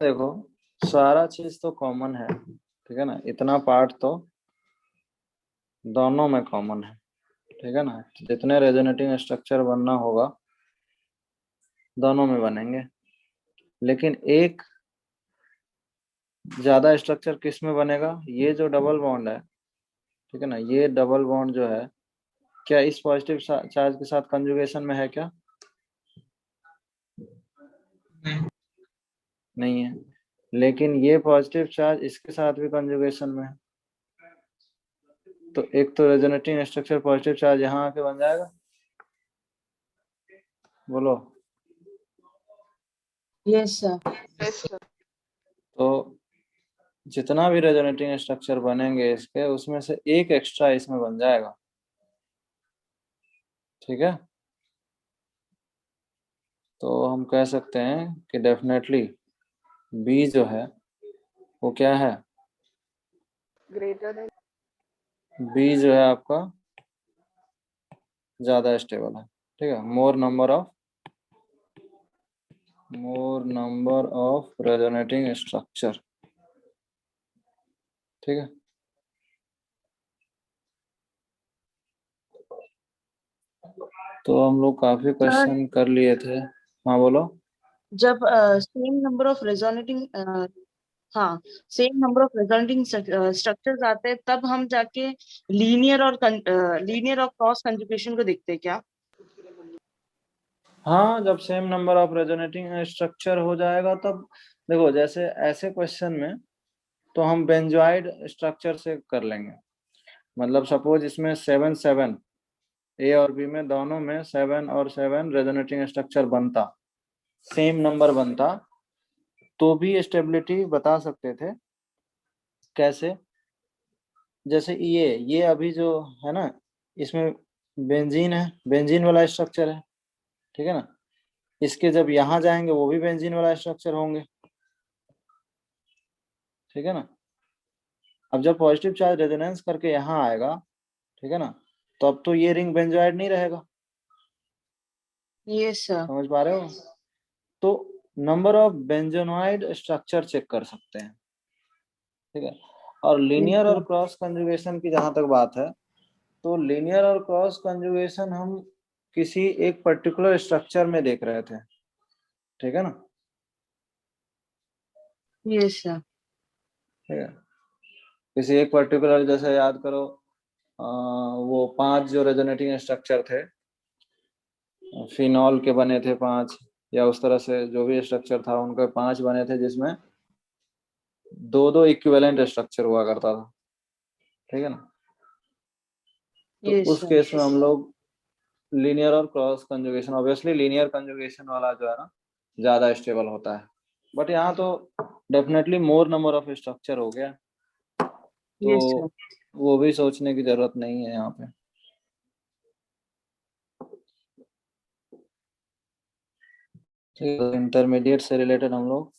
देखो, सारा चीज तो कॉमन है, ठीक है ना, इतना पार्ट तो दोनों में कॉमन है, ठीक है ना। जितने रेजोनेटिंग स्ट्रक्चर बनना होगा दोनों में बनेंगे, लेकिन एक ज्यादा स्ट्रक्चर किस में बनेगा, ये जो डबल बॉन्ड है, ठीक है ना, ये डबल बॉन्ड जो है, क्या इस पॉजिटिव चार्ज के साथ कंजुगेशन में है क्या? नहीं। नहीं है। लेकिन ये पॉजिटिव चार्ज इसके साथ भी कंजुगेशन में है, तो एक तो रेजोनेटिंग स्ट्रक्चर पॉजिटिव चार्ज यहाँ आके बन जाएगा। बोलो। Yes sir. तो जितना भी रेजोनेटिंग स्ट्रक्चर बनेंगे इसके, उसमें से एक एक्स्ट्रा इसमें बन जाएगा, ठीक है। तो हम कह सकते हैं कि डेफिनेटली बी जो है वो क्या है, ग्रेटर देन। बी जो है आपका ज्यादा स्टेबल है, ठीक है। मोर नंबर ऑफ रेजोनेटिंग स्ट्रक्चर, ठीक है। तो हम लोग काफी सर क्वेश्चन कर लिए थे। हाँ बोलो। जब सेम नंबर ऑफ रेजोनेटिंग हाँ same number of resonating structures आते हैं तब हम जाके लीनियर और क्रॉस कंजुगेशन को देखते हैं क्या? हाँ, जब same number of resonating structure हो जाएगा तब देखो, जैसे ऐसे क्वेश्चन में तो हम बेंजोइड स्ट्रक्चर से कर लेंगे। मतलब सपोज इसमें 7 7, ए और बी में दोनों में 7 और 7 रेजोनेटिंग स्ट्रक्चर बनता, सेम नंबर बनता, तो भी स्टेबिलिटी बता सकते थे। कैसे? जैसे ये अभी जो है ना, इसमें बेंजीन है, बेंजीन वाला स्ट्रक्चर है, ठीक है ना। इसके जब यहाँ जाएंगे वो भी बेंजीन वाला स्ट्रक्चर होंगे, ठीक है ना। अब जब पॉजिटिव चार्ज रेजोनेंस करके यहाँ आएगा, ठीक है ना, तो अब तो ये रिंग बेंजोइड नहीं रहेगा। Yes sir. समझ पा रहे हो? तो number of benzenoid structure check कर सकते हैं, ठीक है। और यस लीनियर और सर। क्रॉस कंजुगेशन की जहां तक बात है, तो लीनियर और क्रॉस कंजुगेशन हम किसी एक पर्टिकुलर स्ट्रक्चर में देख रहे थे, ठीक है ना। Yes sir. ठीक है, किसी एक पर्टिकुलर, जैसे याद करो, वो 5 जो रेजोनेटिंग स्ट्रक्चर थे, फिनॉल के बने थे 5, या उस तरह से जो भी स्ट्रक्चर था उनके 5 बने थे, जिसमें दो दो इक्विवेलेंट स्ट्रक्चर हुआ करता था, ठीक है ना। तो यस उस सर। केस में हम लोग लीनियर और cross conjugation, obviously linear conjugation वाला जो है ना ज्यादा स्टेबल होता है। बट यहाँ तो definitely more number of structure हो गया, तो यस सर। वो भी सोचने की जरूरत नहीं है यहाँ पे। ठीक है, इंटरमीडिएट से रिलेटेड हम लोग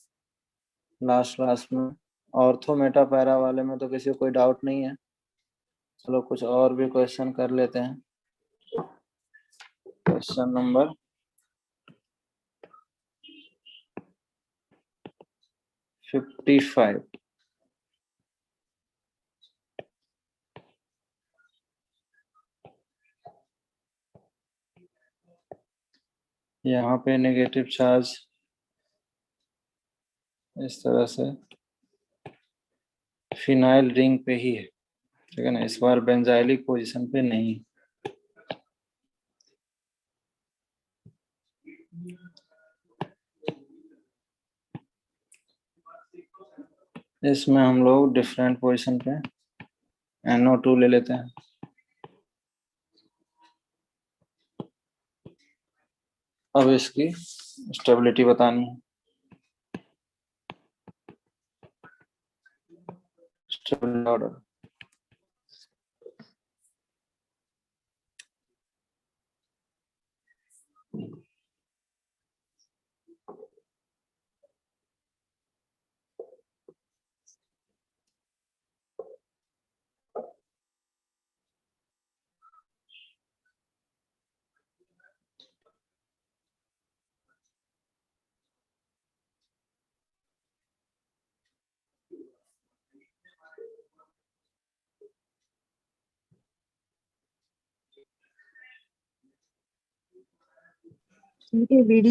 लास्ट क्लास में, ऑर्थो मेटा पैरा वाले में तो किसी को कोई डाउट नहीं है। चलो कुछ और भी क्वेश्चन कर लेते हैं। Question number 55। यहाँ पे नेगेटिव चार्ज इस तरह से फिनाइल रिंग पे ही है, ठीक है ना, इस बार बेंजाइलिक पोजीशन पे नहीं। इसमें हम लोग डिफरेंट पोजीशन पे NO2 ले लेते हैं। अब इसकी स्टेबिलिटी बतानी है। स्टेबिलिटी ऑर्डर, CABD,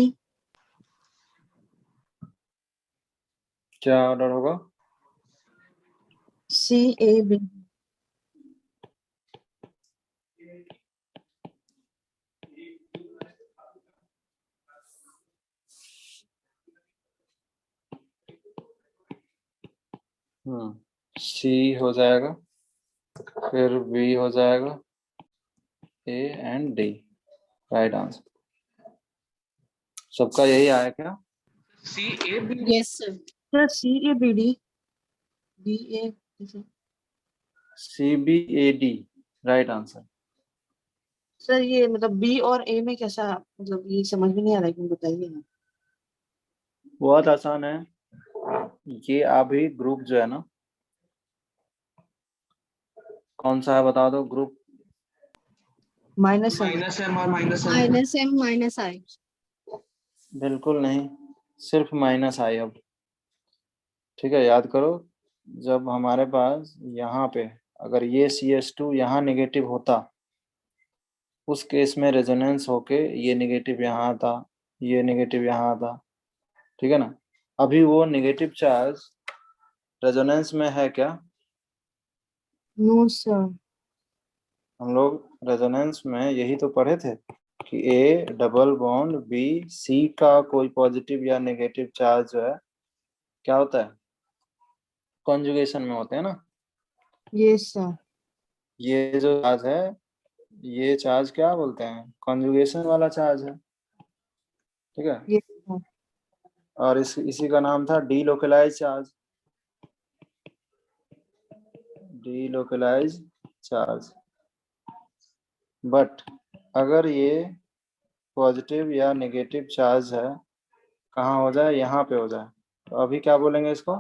क्या ऑर्डर होगा? CABD, सी हो जाएगा, फिर बी हो जाएगा, A and D. Right answer. सबका यही आया क्या? Yes, sir. Sir CABD, DA, C B A D, right answer. Sir ये मतलब B और A में कैसा, मतलब ये समझ में नहीं आ रहा है, क्यों बताइए ना। बहुत आसान है ये। अभी ग्रुप जो है ना, कौन सा है बता दो ग्रुप? -M और -M -I. बिल्कुल नहीं, सिर्फ माइनस आई अब। ठीक है, याद करो, जब हमारे पास यहाँ पे अगर ये CH2 यहाँ नेगेटिव होता, उस केस में रेजोनेंस होके ये नेगेटिव यहाँ आता, ये नेगेटिव यहाँ आता। ठीक है ना? अभी वो नेगेटिव चार्ज रेजोनेंस में है क्या? No sir. हम लोग रेजोनेंस में यही तो पढ़े थे कि A double bond B C का कोई पॉजिटिव या नेगेटिव चार्ज जो है क्या होता है, कॉन्जुगेशन में होते हैं ना। Yes sir. ये जो चार्ज है, ये चार्ज क्या बोलते हैं? कॉन्जुगेशन वाला चार्ज है। ठीक है, यस सर। और इसी का नाम था delocalise charge. Delocalise charge. But अगर ये पॉजिटिव या नेगेटिव चार्ज है, कहाँ हो जाए? यहाँ पे हो जाए, तो अभी क्या बोलेंगे इसको?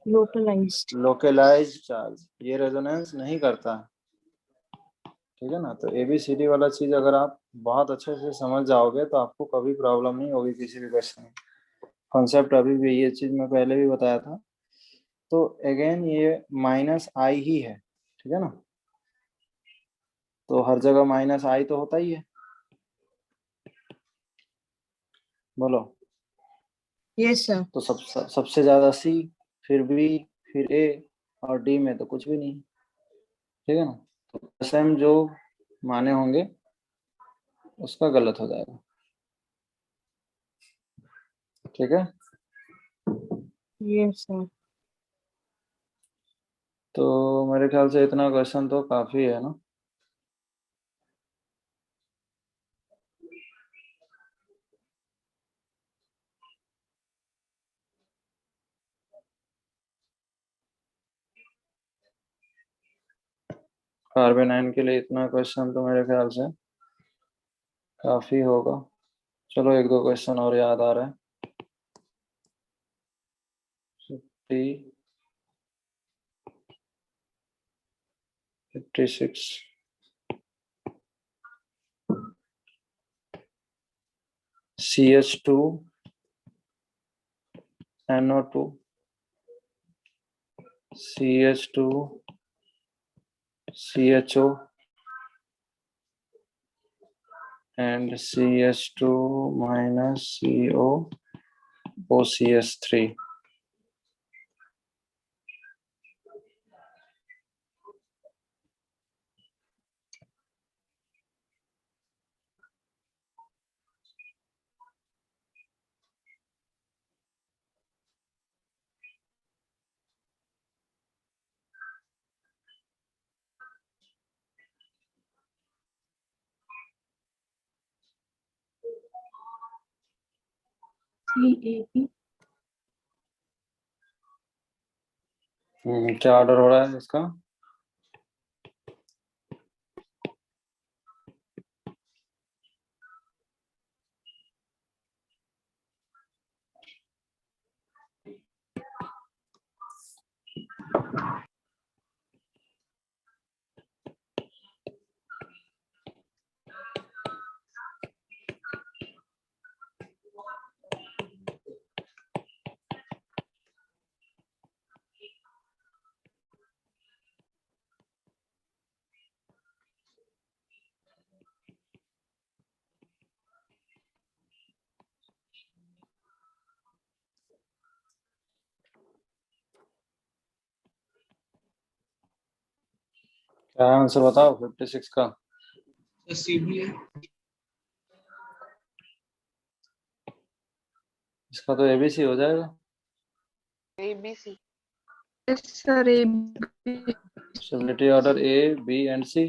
लोकलाइज्ड। Localise charge. ये रेजोनेंस नहीं करता है। ठीक है ना? तो ABCD वाला चीज अगर आप बहुत अच्छे से समझ जाओगे तो आपको कभी प्रॉब्लम नहीं होगी किसी भी क्वेश्चन में। कॉन्सेप्ट अभी भी ये चीज मैं पहले भी बताया था। तो अगेन ये -I ही है। ठीक है ना? तो हर जगह -I तो होता ही है। बोलो। Yes sir. तो सबसे ज्यादा C, फिर B, फिर A, और D में तो कुछ भी नहीं। ठीक है ना? तो SM जो माने होंगे उसका गलत हो जाएगा। ठीक है? Yes sir. तो मेरे ख्याल से इतना क्वेश्चन तो काफी है ना। कार्बेनाइन के लिए इतना क्वेश्चन तो मेरे ख्याल से काफी होगा। चलो एक दो क्वेश्चन और याद आ रहा है। 50, 56, CH2 NO2, CH2 CHO and CH2 minus CO OCS3। CAP। क्या ऑर्डर हो रहा है इसका? क्या आंसर बताओ 56 का? CB है। इसका तो ABC हो जाएगा। ABC. Yes, sir. A. Stability order A, B and C।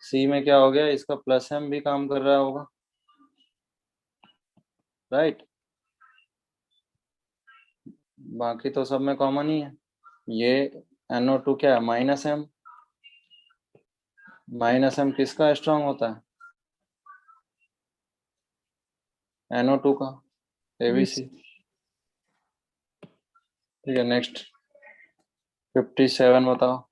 C में क्या हो गया, इसका प्लस M भी काम कर रहा होगा, राइट? बाकी तो सब में कॉमन ही है। ये NO2 क्या है, -M। -M किसका स्ट्रांग होता है? NO2 का, ABC। ठीक है, नेक्स्ट 57 बताओ।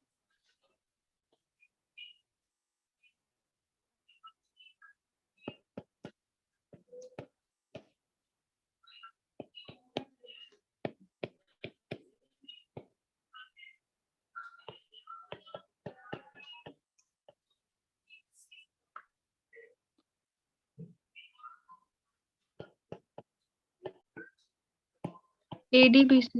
ADBC.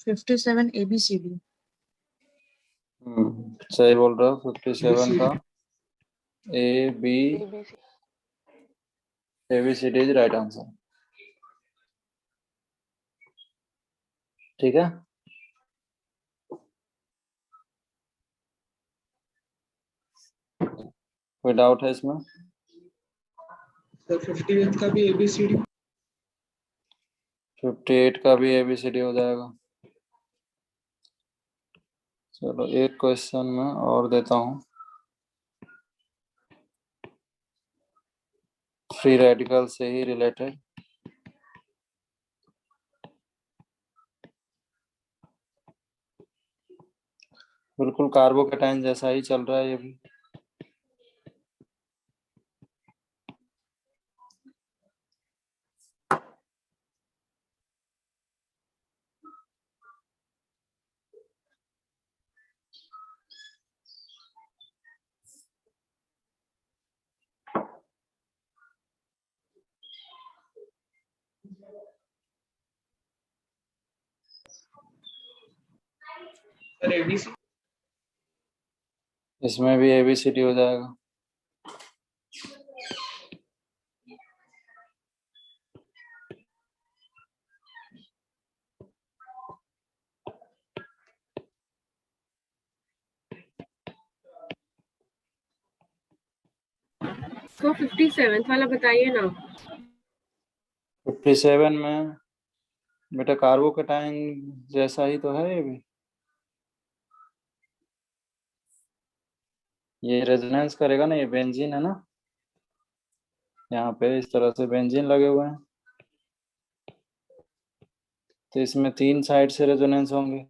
$57 ABCD। सही बोल रहे हो। 57 का ABC. ABCD is right answer. ठीक है, कोई डाउट है इसमें? सर 58 का भी ABCD। 58 का भी ABCD हो जाएगा। चलो एक क्वेश्चन में और देता हूँ, फ्री रेडिकल से ही रिलेटेड। बिल्कुल कार्बोकेटाइन जैसा ही चल रहा है ये भी। Sir ABC। इसमें भी ABCD हो जाएगा। तो 57 वाला बताइए ना। 57 में बेटा कार्बोकेटाइन जैसा ही तो है ये भी। ये रेजोनेंस करेगा ना, ये बेंजीन है ना, यहाँ पे इस तरह से बेंजीन लगे हुए हैं, तो इसमें 3 साइड से रेजोनेंस होंगे।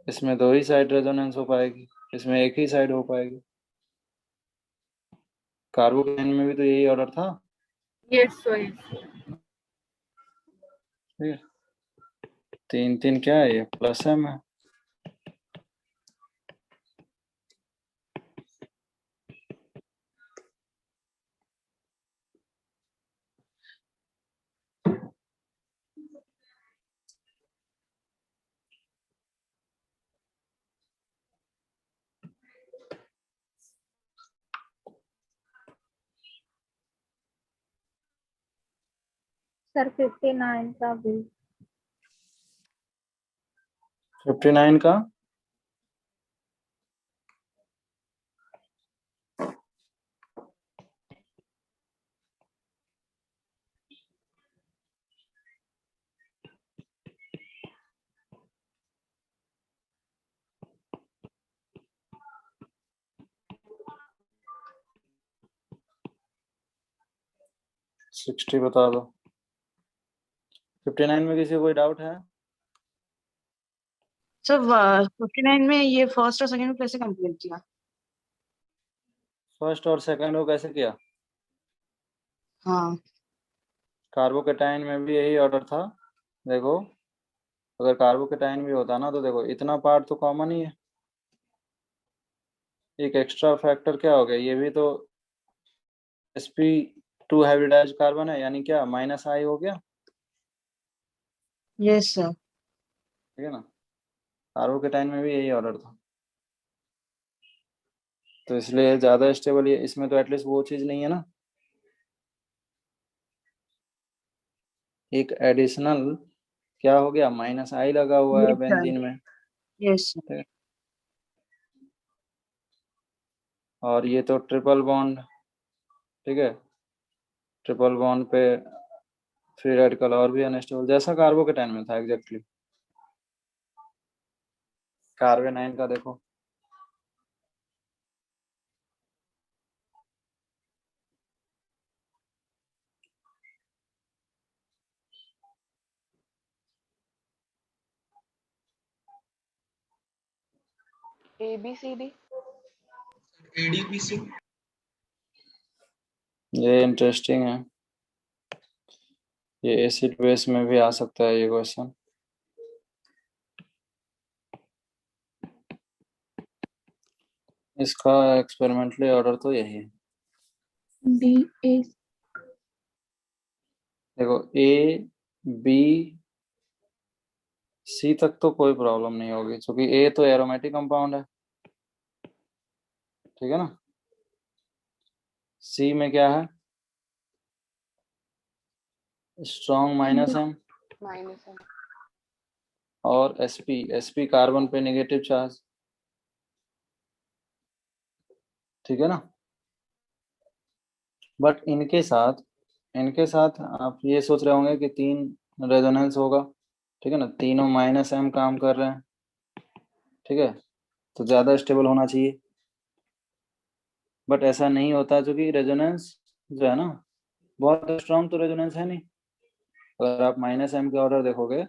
इसमें 2 ही साइड रेजोनेंस हो पाएगी, इसमें एक ही साइड हो पाएगी। कार्बोकेटाइन में भी तो यही ऑर्डर था। Yes sir. ठीक है, 3 क्या है, ये प्लस M है। सर 59 का भी। 59 का सिक्सटी बता दो। 59 में किसी को कोई डाउट है? सर 59 में ये फर्स्ट और सेकंड को कैसे कंप्लीट किया? फर्स्ट और सेकंड को कैसे किया? हाँ कार्बोकेटाइन में भी यही ऑर्डर था, देखो अगर कार्बोकेटाइन भी होता ना तो देखो इतना पार्ट तो कॉमन ही है, एक एक्स्ट्रा फैक्टर क्या हो गया, ये भी तो sp2 हाइब्रिडाइज्ड कार्बन है, यानी क्या -I हो गया, यस सर। ठीक है ना। कार्बोकेटाइन में भी यही ऑर्डर था, तो इसलिए ज्यादा स्टेबल ये, इसमें तो एटलीस्ट वो चीज नहीं है ना, एक एडिशनल क्या हो गया -I लगा हुआ है यस सर। बेंजीन में, यस सर। ठीक है? और ये तो ट्रिपल बॉन्ड, ठीक है, ट्रिपल बॉन्ड पे फ्री रेडिकल और भी अनस्टेबल, जैसा कार्बोकेटाइन में था एग्जैक्टली। कार्बेनाइन का देखो, ABCD ADPC ये इंटरेस्टिंग है, ये एसिड बेस में भी आ सकता है ये क्वेश्चन। इसका एक्सपेरिमेंटली ऑर्डर तो यही है, B A देखो ए बी सी तक तो कोई प्रॉब्लम नहीं होगी, क्योंकि ए तो एरोमेटिक कंपाउंड है, ठीक है ना। सी में क्या है, स्ट्रॉन्ग -M -M और sp कार्बन पे नेगेटिव चार्ज, ठीक है ना। बट इनके साथ आप ये सोच रहे होंगे कि 3 रेजोनेंस होगा, ठीक है ना, तीनों -M काम कर रहे हैं, ठीक है, तो ज्यादा स्टेबल होना चाहिए, बट ऐसा नहीं होता, क्योंकि रेजोनेंस जो है ना बहुत स्ट्रॉन्ग तो रेजोनेंस है नहीं। अगर आप -M के ऑर्डर देखोगे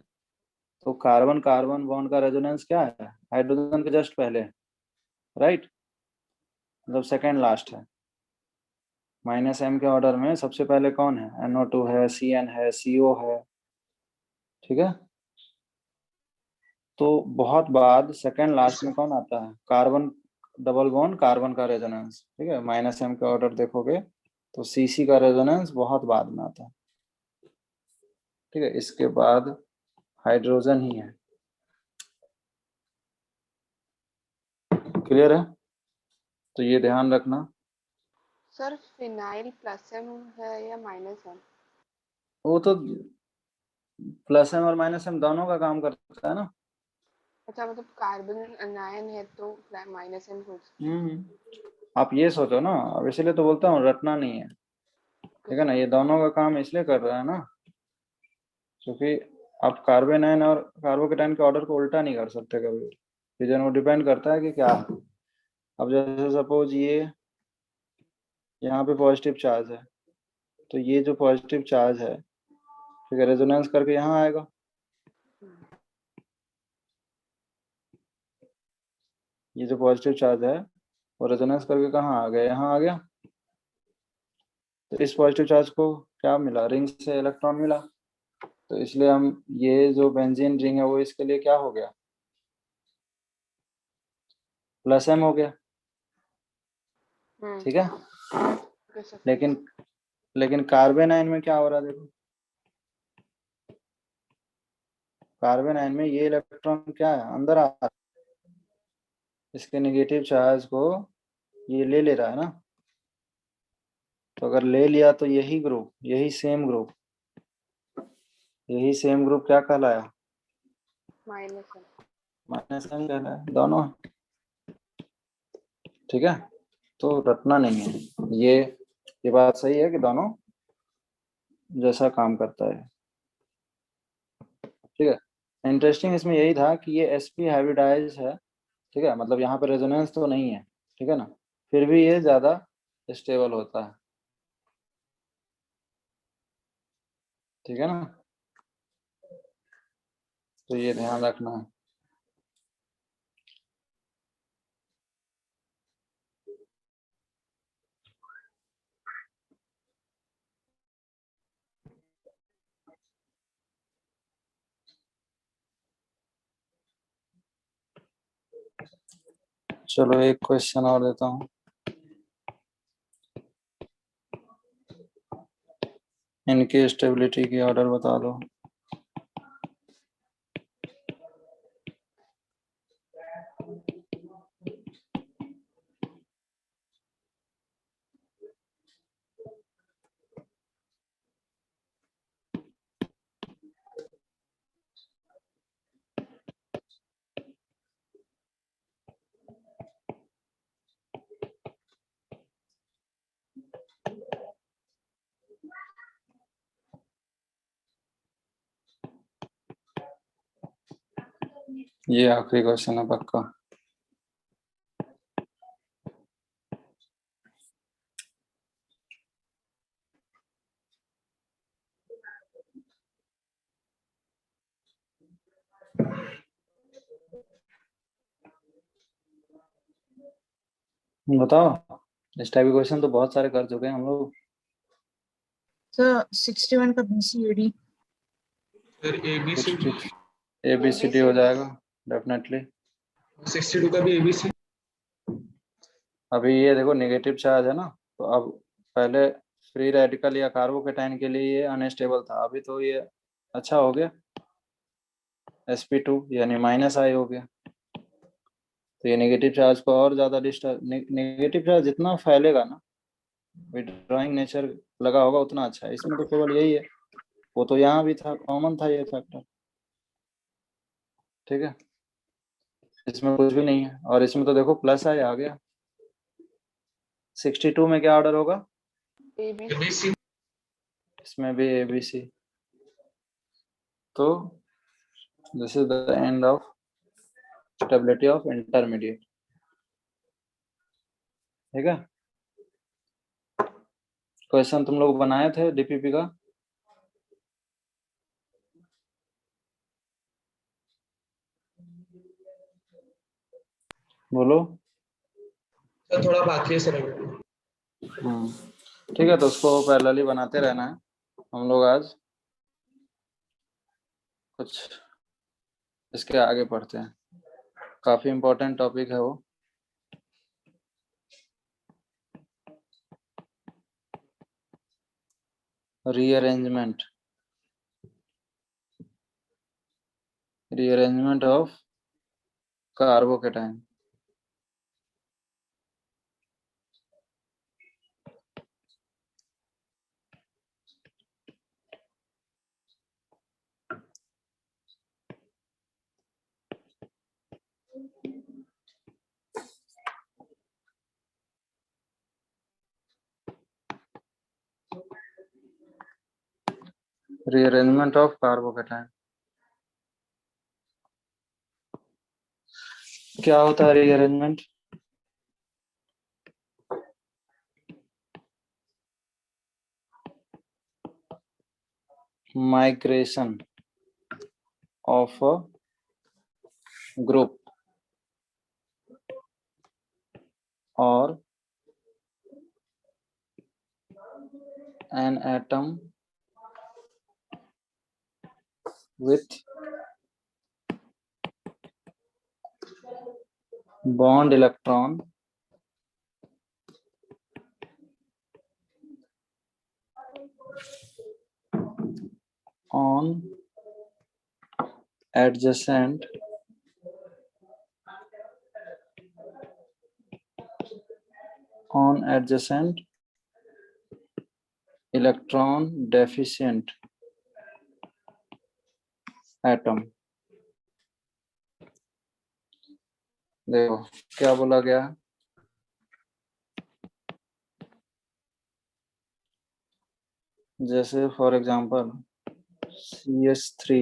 तो कार्बन कार्बन बॉन्ड का रेजोनेंस क्या है, हाइड्रोजन के जस्ट पहले, राइट, मतलब सेकेंड लास्ट है। -M के ऑर्डर में सबसे पहले कौन है, NO2 है, CN है, CO है, ठीक है। तो बहुत बाद सेकेंड लास्ट में कौन आता है, कार्बन डबल बॉन्ड कार्बन का रेजोनेंस, ठीक है। -M के ऑर्डर देखोगे तो CC का रेजोनेंस बहुत बाद में आता है, ठीक है, इसके बाद हाइड्रोजन ही है। क्लियर है, तो ये ध्यान रखना। सर फिनाइल +M है या -M? वो तो +M और -M दोनों का काम करता है ना। अच्छा मतलब कार्बन अनायन है तो -M सोच। आप ये सोचो ना, अब इसलिए तो बोलता हूँ रटना नहीं है, ठीक है ना, ये दोनों का काम इसलिए कर रहा है ना, क्योंकि आप कार्बेनाइन और कार्बोकेटाइन के ऑर्डर को उल्टा नहीं कर सकते कभी, रीजन वो डिपेंड करता है कि क्या है। अब जैसे सपोज ये यहाँ पे पॉजिटिव चार्ज है, तो ये जो पॉजिटिव चार्ज है, ठीक है, रेजोनेंस करके यहाँ आएगा, ये जो पॉजिटिव चार्ज है वो रेजोनेंस करके कहाँ आ गया, यहाँ आ गया। तो इस पॉजिटिव चार्ज को क्या मिला, रिंग से इलेक्ट्रॉन मिला, तो इसलिए हम ये जो बेंजीन रिंग है वो इसके लिए क्या हो गया, +M हो गया, ठीक है। लेकिन लेकिन कार्बेनाइन में क्या हो रहा है, देखो कार्बेनाइन में ये इलेक्ट्रॉन क्या है, अंदर आ रहा है, इसके नेगेटिव चार्ज को ये ले रहा है ना, तो अगर ले लिया तो यही सेम ग्रुप क्या कहलाया, -M। -M कहलाया, दोनों, ठीक है। तो रटना नहीं है, ये बात सही है कि दोनों जैसा काम करता है, ठीक है। इंटरेस्टिंग इसमें यही था कि ये sp हाइब्रिडाइज है, ठीक है, मतलब यहाँ पे रेजोनेंस तो नहीं है, ठीक है ना, फिर भी ये ज्यादा स्टेबल होता है, ठीक है ना, तो ये ध्यान रखना है। चलो एक क्वेश्चन और देता हूँ। इनकी स्टेबिलिटी की ऑर्डर बता दो। ये आखिरी क्वेश्चन है पक्का। बताओ, इस टाइप के क्वेश्चन तो बहुत सारे कर चुके हैं हम लोग। सर 61 का BCAD। Sir ABCD। ABCD हो जाएगा डेफिनेटली। 62 का भी ABC। अभी ये देखो नेगेटिव चार्ज है ना, तो अब पहले फ्री रेडिकल या कार्बोकेटाइन के लिए ये अनस्टेबल था, अभी तो ये अच्छा हो गया, sp2 यानी -I हो गया। तो ये नेगेटिव चार्ज को और ज्यादा डिस्टर्ब, नेगेटिव चार्ज जितना फैलेगा ना, विड्रॉइंग नेचर लगा होगा उतना अच्छा है। इसमें तो केवल यही है, वो तो यहाँ भी था, कॉमन था ये फैक्टर, ठीक है, इसमें कुछ भी नहीं है। और इसमें तो देखो +I आ गया। 62 में क्या ऑर्डर होगा? ABC। इसमें भी ABC। तो this is the end of stability of intermediate, ठीक है। क्वेश्चन तुम लोग बनाए थे DPP का? बोलो। सर थोड़ा बाकी है सर अभी। ठीक है, तो उसको पैरेलली बनाते रहना है। हम लोग आज कुछ इसके आगे पढ़ते हैं, काफी इम्पोर्टेंट टॉपिक है वो। Rearrangement of carbocation. Rearrangement of carbocation क्या होता है? Rearrangement migration of a group और an atom with bond electron on adjacent electron deficient atom। देखो क्या बोला गया है, जैसे for example CH3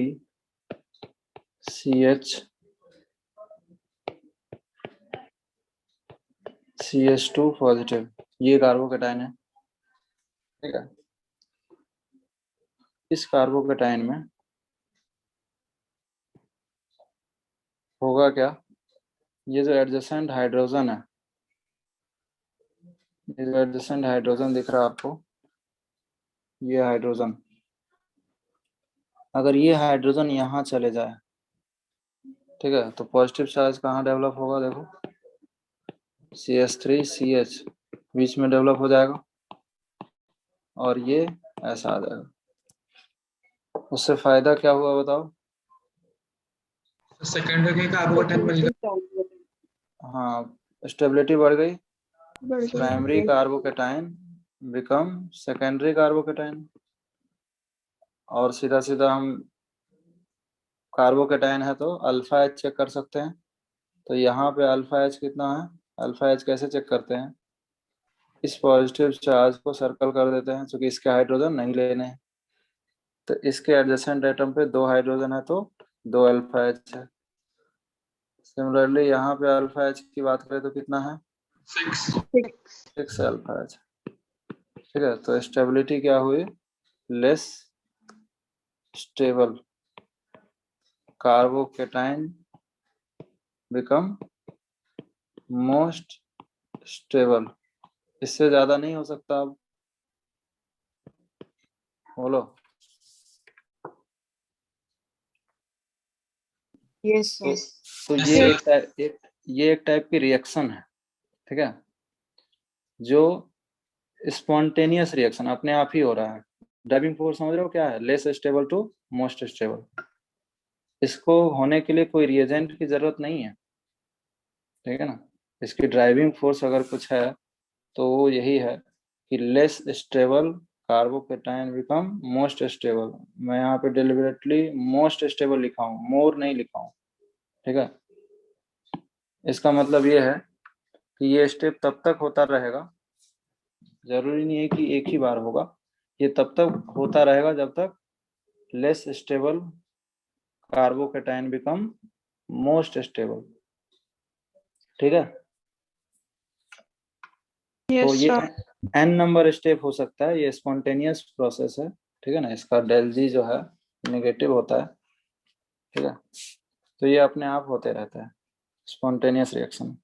CH CH2 positive, ये कार्बोकेटाइन है, ठीक है। इस कार्बोकेटाइन में होगा क्या, ये जो एडजेसेंट हाइड्रोजन है, ये जो एडजेसेंट हाइड्रोजन दिख रहा है आपको, ये हाइड्रोजन, अगर ये हाइड्रोजन यहाँ चले जाए, ठीक है, तो पॉजिटिव चार्ज कहाँ डेवलप होगा? देखो CH3CH बीच में डेवलप हो जाएगा और ये ऐसा आ जाएगा। उससे फायदा क्या हुआ बताओ? सेकेंडरी कार्बोकेटाइन मिल गया। हाँ, स्टेबिलिटी बढ़ गई, बढ़ गई। Primary carbocation become secondary carbocation. और सीधा सीधा हम कार्बोकेटाइन है तो अल्फा एच चेक कर सकते हैं। तो यहाँ पे अल्फा एच कितना है? अल्फा एच कैसे चेक करते हैं? इस पॉजिटिव चार्ज को सर्कल कर देते हैं क्योंकि इसके हाइड्रोजन नहीं लेने हैं। तो इसके एडजेसेंट एटम पे 2 हाइड्रोजन है तो 2 अल्फा एच है। सिमिलरली यहाँ पे अल्फा एच की बात करें तो कितना है? 6 अल्फा एच। ठीक है, तो स्टेबिलिटी क्या हुई? Less stable carbocation become most stable. इससे ज्यादा नहीं हो सकता। अब बोलो। यस तो, सर। तो ये एक टाइप की रिएक्शन है, ठीक है, जो स्पॉन्टेनियस रिएक्शन अपने आप ही हो रहा है। ड्राइविंग फोर्स समझ रहे हो क्या है? Less stable to most stable. इसको होने के लिए कोई रिएजेंट की जरूरत नहीं है, ठीक है ना। इसकी ड्राइविंग फोर्स अगर कुछ है तो वो यही है कि less stable carbocation become most stable. मैं यहाँ पे डिलिबरेटली मोस्ट स्टेबल लिखा हूँ, मोर नहीं लिखा हूँ, ठीक है। इसका मतलब ये है कि ये स्टेप तब तक होता रहेगा, जरूरी नहीं है कि एक ही बार होगा, ये तब तक होता रहेगा जब तक less stable carbocation become most stable, ठीक है। तो ये n नंबर स्टेप हो सकता है, ये स्पॉन्टेनियस प्रोसेस है, ठीक है ना। इसका डेल जी जो है नेगेटिव होता है, ठीक है। तो ये अपने आप होते रहता है स्पॉन्टेनियस रिएक्शन।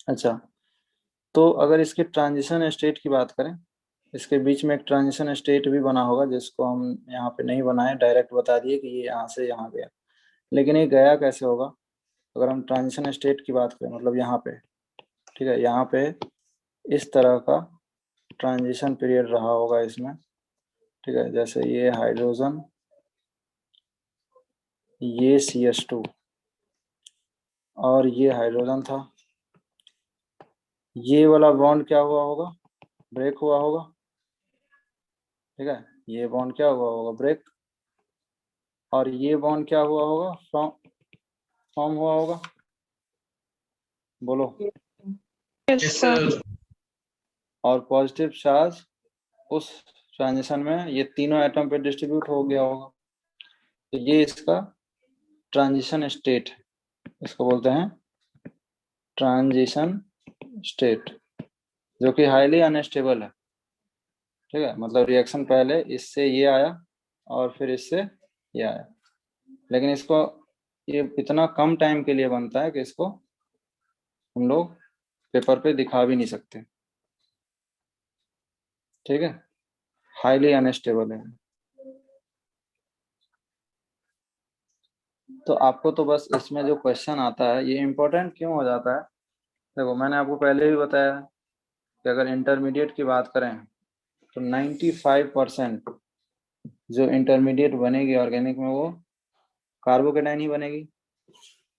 अच्छा, तो अगर इसके ट्रांजिशन स्टेट की बात करें, इसके बीच में एक ट्रांजिशन स्टेट भी बना होगा जिसको हम यहाँ पे नहीं बनाए, डायरेक्ट बता दिए कि ये यहाँ से यहाँ गया। लेकिन ये गया कैसे होगा? अगर हम ट्रांजिशन स्टेट की बात करें, मतलब यहाँ पे, ठीक है, यहाँ पे इस तरह का ट्रांजिशन पीरियड रहा होगा इसमें, ठीक है। जैसे ये हाइड्रोजन, ये CH2 और ये हाइड्रोजन था। ये वाला बॉन्ड क्या हुआ होगा? ब्रेक हुआ होगा, ठीक है। ये बॉन्ड क्या हुआ होगा? ब्रेक। और ये बॉन्ड क्या हुआ होगा? फॉर्म हुआ होगा। बोलो। और पॉजिटिव चार्ज उस ट्रांजिशन में ये तीनों एटम पे डिस्ट्रीब्यूट हो गया होगा। तो ये इसका ट्रांजिशन स्टेट है, इसको बोलते हैं ट्रांजिशन स्टेट, जो कि हाईली अनस्टेबल है, ठीक है। मतलब रिएक्शन पहले इससे ये आया और फिर इससे ये आया, लेकिन इसको ये इतना कम टाइम के लिए बनता है कि इसको हम लोग पेपर पे दिखा भी नहीं सकते, ठीक है। हाईली अनस्टेबल है। तो आपको तो बस इसमें जो क्वेश्चन आता है ये इम्पोर्टेंट क्यों हो जाता है? देखो, मैंने आपको पहले भी बताया कि अगर इंटरमीडिएट की बात करें तो 95% जो इंटरमीडिएट बनेगी ऑर्गेनिक में वो कार्बोकेटाइन ही बनेगी।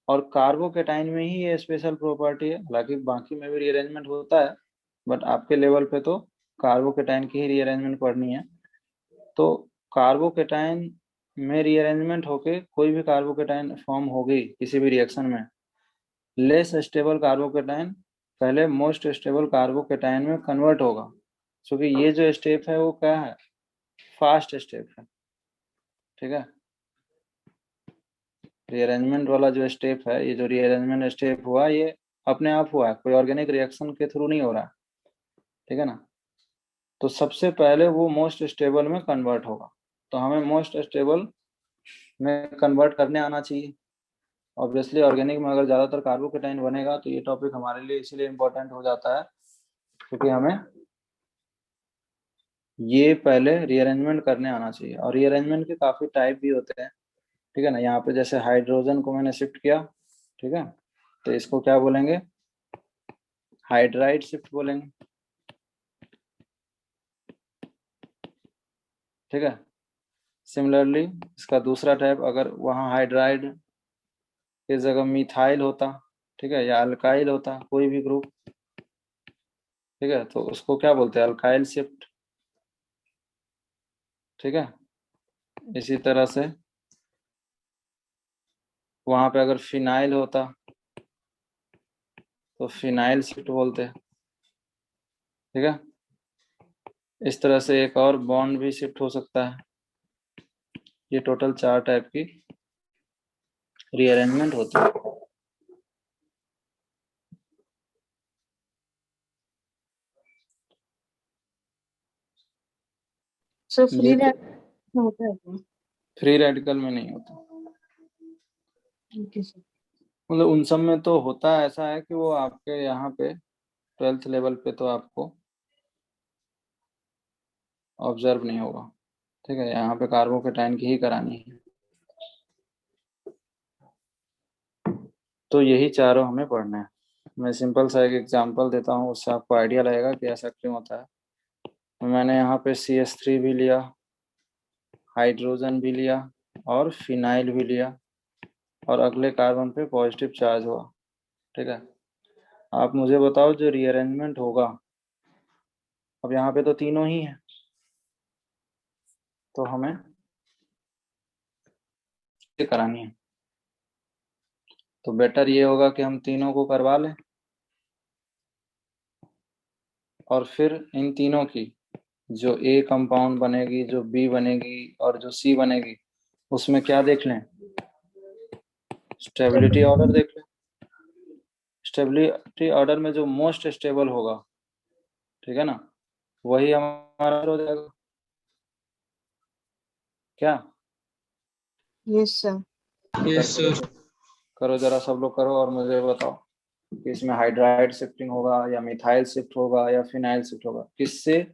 और कार्बोकेटाइन में ही ये स्पेशल प्रॉपर्टी है, हालांकि बाकी में भी रीअरेंजमेंट होता है, बट आपके लेवल पे तो कार्बोकेटाइन की ही रीअरेंजमेंट पढ़नी है। तो कार्बोकेटाइन में रीअरेंजमेंट होके कोई भी कार्बोकेटाइन फॉर्म होगी किसी भी रिएक्शन में, लेस स्टेबल कार्बोकेटाइन पहले मोस्ट स्टेबल कार्बोकेटाइन में कन्वर्ट होगा, क्योंकि ये जो स्टेप है वो क्या है? फास्ट स्टेप है, ठीक है। रीअरेंजमेंट वाला जो स्टेप है, ये जो रीअरेंजमेंट स्टेप हुआ ये अपने आप हुआ है, कोई ऑर्गेनिक रिएक्शन के थ्रू नहीं हो रहा है, ठीक है ना। तो सबसे पहले वो मोस्ट स्टेबल में कन्वर्ट होगा, तो हमें मोस्ट स्टेबल में कन्वर्ट करने आना चाहिए। ऑब्वियसली ऑर्गेनिक में अगर ज़्यादातर कार्बोकेटाइन बनेगा तो ये टॉपिक हमारे लिए इसीलिए इम्पोर्टेंट हो जाता है क्योंकि हमें ये पहले रीअरेंजमेंट करने आना चाहिए। और रीअरेंजमेंट के काफ़ी टाइप भी होते हैं, ठीक है ना। यहाँ पे जैसे हाइड्रोजन को मैंने शिफ्ट किया, ठीक है, तो इसको क्या बोलेंगे? हाइड्राइड शिफ्ट बोलेंगे। ठीक है। सिमिलरली इसका दूसरा टाइप, अगर वहाँ हाइड्राइड की जगह मिथाइल होता, ठीक है, या अल्काइल होता, कोई भी ग्रुप, ठीक है, तो उसको क्या बोलते हैं? Alkyl shift. ठीक है। इसी तरह से वहां पे अगर फिनाइल होता तो फिनाइल शिफ्ट बोलते हैं। ठीक है। इस तरह से एक और बॉन्ड भी शिफ्ट हो सकता है। ये टोटल 4 टाइप की रीअरेंजमेंट होती है। सर फ्री ये रेडिकल होता है क्या? फ्री रेडिकल में नहीं होता। Okay sir. मतलब उन सब में तो होता है, ऐसा है कि वो आपके यहाँ पे 12th लेवल पे तो आपको ऑब्जर्व नहीं होगा। ठीक है। यहाँ पे कार्बोकेटाइन की ही करानी है। तो यही चारों हमें पढ़ना है। मैं सिंपल सा एक एग्जांपल देता हूँ, उससे आपको आइडिया लगेगा कि ऐसा क्यों होता है। तो मैंने यहाँ पे CH3 भी लिया, हाइड्रोजन भी लिया और फिनाइल भी लिया, और अगले कार्बन पे पॉजिटिव चार्ज हुआ। ठीक है। आप मुझे बताओ जो रीअरेंजमेंट होगा, अब यहाँ पे तो तीनों ही है, तो हमें ये करानी है। तो बेटर ये होगा कि हम तीनों को करवा लें, और फिर इन तीनों की जो A कंपाउंड बनेगी, जो B बनेगी और जो C बनेगी, उसमें क्या देख लें? स्टेबिलिटी ऑर्डर देख लें। स्टेबिलिटी ऑर्डर में जो मोस्ट स्टेबल होगा, ठीक है ना, वही हमारा हो जाएगा। क्या? Yes sir. Yes sir. करो जरा, सब लोग करो और मुझे बताओ कि इसमें हाइड्राइड शिफ्टिंग होगा या मिथाइल शिफ्ट होगा या फिनाइल शिफ्ट होगा, किससे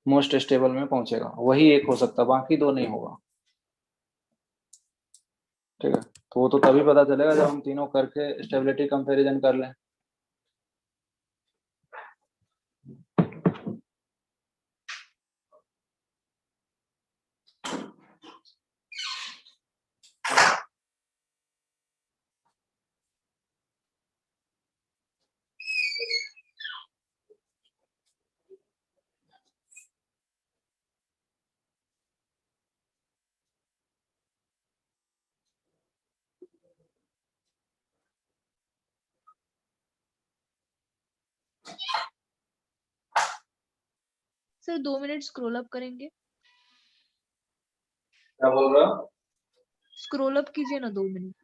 मोस्ट स्टेबल में पहुंचेगा? वही एक हो सकता, बाकी दो नहीं होगा। ठीक है। तो वो तो तभी पता चलेगा जब हम तीनों करके स्टेबिलिटी कंपैरिजन कर लें। सर 2 मिनट स्क्रॉल अप करेंगे? क्या बोल रहा? स्क्रॉल अप कीजिए ना 2 minute.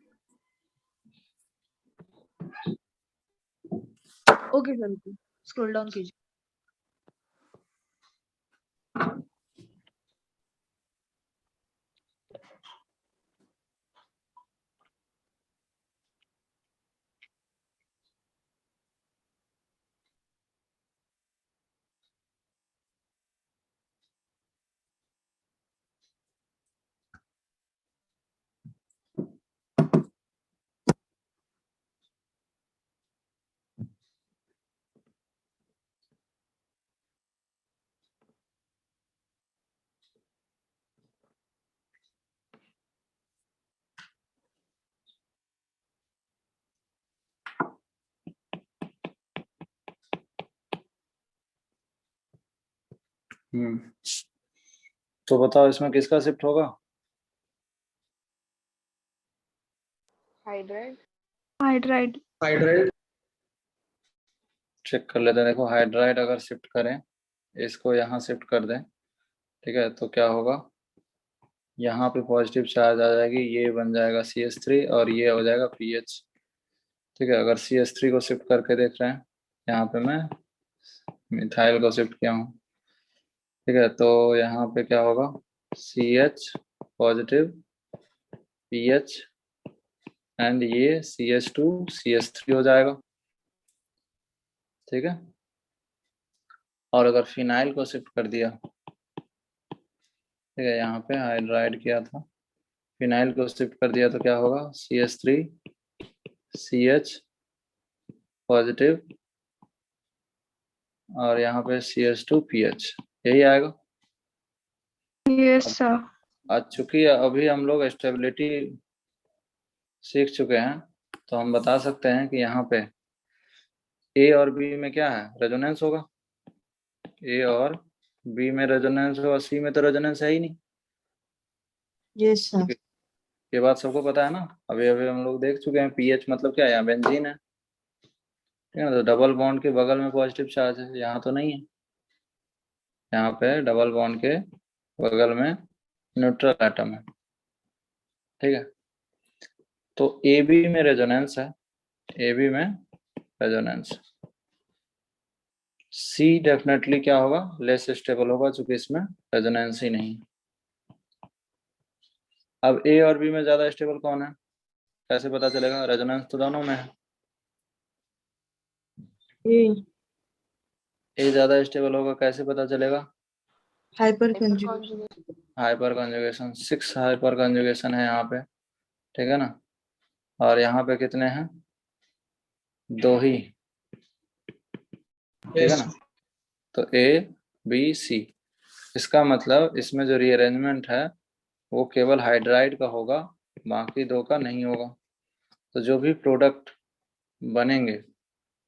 Okay sir, okay, scroll down कीजिए। तो बताओ इसमें किसका शिफ्ट होगा? हाइड्राइड। हाइड्राइड। हाइड्राइड। चेक कर लेते हैं। देखो हाइड्राइड अगर शिफ्ट करें, इसको यहाँ शिफ्ट कर दें, ठीक है, तो क्या होगा? यहाँ पे पॉजिटिव चार्ज आ जाएगी, ये बन जाएगा CH3 और ये हो जाएगा PH। ठीक है। अगर CH3 को शिफ्ट करके देख रहे हैं, यहाँ पे मैं मिथाइल को शिफ्ट किया हूँ। ठीक है। तो यहाँ पे क्या होगा? CH पॉजिटिव, PH एंड ये CH2 CH3 हो जाएगा। ठीक है। और अगर फिनाइल को शिफ्ट कर दिया, ठीक है, यहाँ पे हाइड्राइड किया था, फिनाइल को शिफ्ट कर दिया तो क्या होगा? CH3 CH पॉजिटिव और यहाँ पे CH2PH, यही आएगा। Yes sir. आज चूंकि अभी हम लोग स्टेबिलिटी सीख चुके हैं तो हम बता सकते हैं कि यहाँ पे A और B में क्या है, रेजोनेंस होगा। A और B में रेजोनेंस होगा, C में तो रेजोनेंस है ही नहीं। Yes sir. ये बात सबको पता है ना, अभी अभी हम लोग देख चुके हैं। पीएच मतलब क्या है, यहाँ बेंजीन है, ठीक है ना। तो डबल बॉन्ड के बगल में पॉजिटिव चार्ज है, यहाँ तो नहीं है। यहाँ पे डबल बॉन्ड के बगल में न्यूट्रल एटम है, ठीक है। तो ए बी में रेजोनेंस है, ए बी में रेजोनेंस। सी डेफिनेटली क्या होगा, लेस स्टेबल होगा, चूंकि इसमें रेजोनेंस ही नहीं। अब ए और बी में ज्यादा स्टेबल कौन है, कैसे पता चलेगा, रेजोनेंस तो दोनों में है। ए ज्यादा स्टेबल होगा, कैसे पता चलेगा, hyper conjugation। Hyper conjugation. 6 hyper conjugation है यहाँ पे, ठीक है ना। और यहाँ पे कितने हैं, 2 ही, ठीक है ना। तो A B C, इसका मतलब इसमें जो रीअरेंजमेंट है वो केवल हाइड्राइड का होगा, बाकी 2 का नहीं होगा। तो जो भी प्रोडक्ट बनेंगे